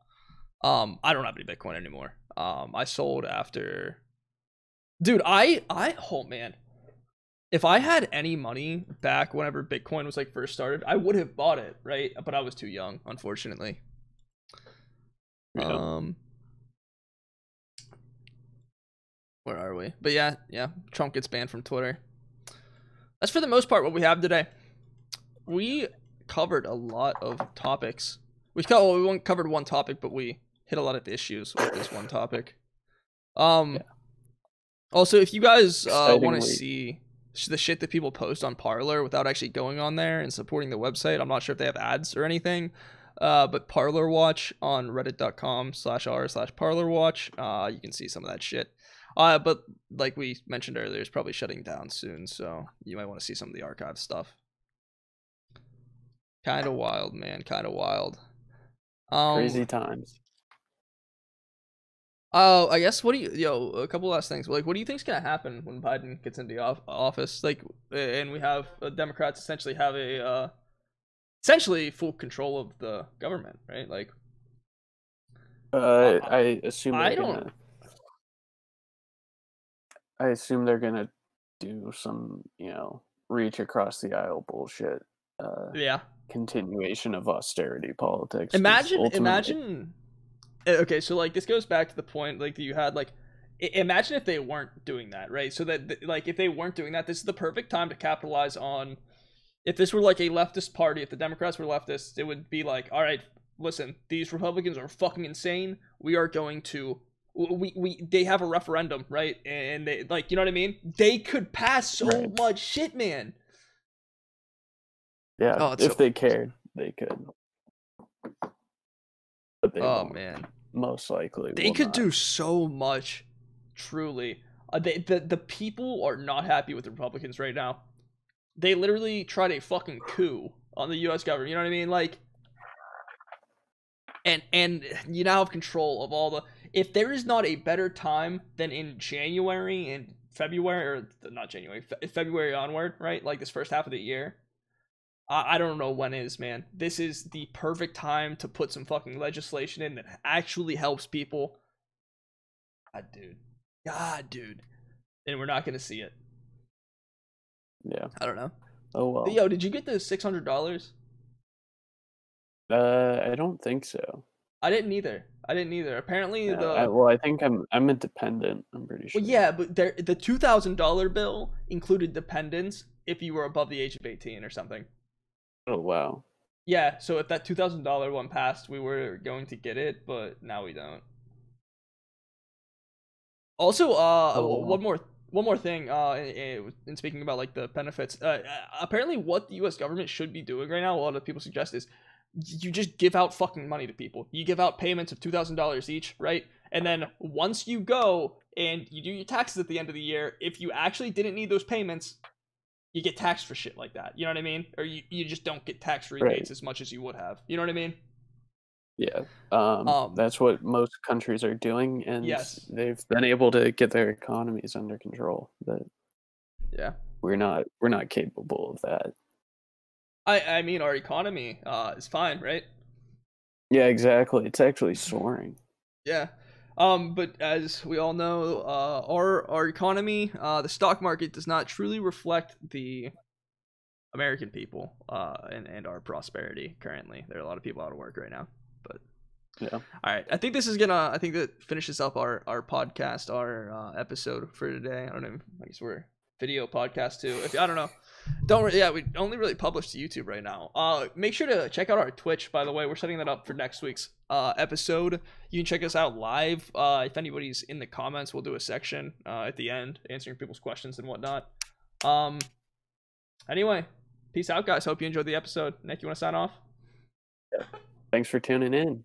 I don't have any Bitcoin anymore. I sold after. Dude, oh man. If I had any money back whenever Bitcoin was like first started, I would have bought it, right? But I was too young, unfortunately. Yeah. Where are we? But yeah, Trump gets banned from Twitter. That's for the most part what we have today. We covered a lot of topics. We covered one topic, but we hit a lot of issues with this one topic. Also, if you guys want to see the shit that people post on Parler without actually going on there and supporting the website, I'm not sure if they have ads or anything. But Parler Watch on reddit.com/r/Parler Watch. You can see some of that shit. But like we mentioned earlier, it's probably shutting down soon, so you might want to see some of the archive stuff. Kind of wild, man. Kind of wild. Crazy times. Oh, I guess a couple last things. Like, what do you think's gonna happen when Biden gets into office? Like, and we have Democrats essentially have a essentially full control of the government, right? Like, I assume they're gonna do some, reach across the aisle bullshit. Yeah. Continuation of austerity politics. Imagine. Okay, so like this goes back to the point like that you had. Like, imagine if they weren't doing that, right? So that like if they weren't doing that, this is the perfect time to capitalize on. If this were like a leftist party, if the Democrats were leftists, it would be like, all right, listen, these Republicans are fucking insane. We are going to. They have a referendum, right? And they, like, you know what I mean? They could pass so much shit, man. Yeah, if they cared, they could. But they won't. Man, most likely they could do so much. Truly, the people are not happy with the Republicans right now. They literally tried a fucking coup on the U.S. government. You know what I mean? Like, and you now have control of all the. If there is not a better time than in January and February, or not January, February onward, right? Like this first half of the year. I don't know when is, man. This is the perfect time to put some fucking legislation in that actually helps people. God, dude. And we're not going to see it. Yeah. I don't know. Oh, well. Yo, did you get the $600? I don't think so. I didn't either. Apparently, I think I'm a dependent. I'm pretty sure. Well, yeah, but the $2,000 bill included dependents if you were above the age of 18 or something. Oh, wow. Yeah, so if that $2,000 one passed, we were going to get it, but now we don't. Also, one more thing, in speaking about like the benefits, apparently what the U.S. government should be doing right now, a lot of people suggest is you just give out fucking money to people. You give out payments of $2,000 each, right? And then once you go and you do your taxes at the end of the year, if you actually didn't need those payments, you get taxed for shit like that. You know what I mean? Or you just don't get tax rebates as much as you would have. You know what I mean? Yeah. That's what most countries are doing, and yes, they've been able to get their economies under control. But yeah, we're not capable of that. I mean, our economy is fine, right? Yeah, exactly. It's actually soaring. Yeah. But as we all know, our economy, the stock market does not truly reflect the American people, and our prosperity currently. There are a lot of people out of work right now, but yeah. All right. I think that finishes up our podcast, our episode for today. I don't know. I guess we're video podcast too. I don't know. We only really publish to YouTube right now. Make sure to check out our Twitch, by the way. We're setting that up for next week's episode. You can check us out live. If anybody's in the comments, we'll do a section at the end answering people's questions and whatnot. Anyway, peace out, guys. Hope you enjoyed the episode. Nick, you want to sign off? Yeah. Thanks for tuning in.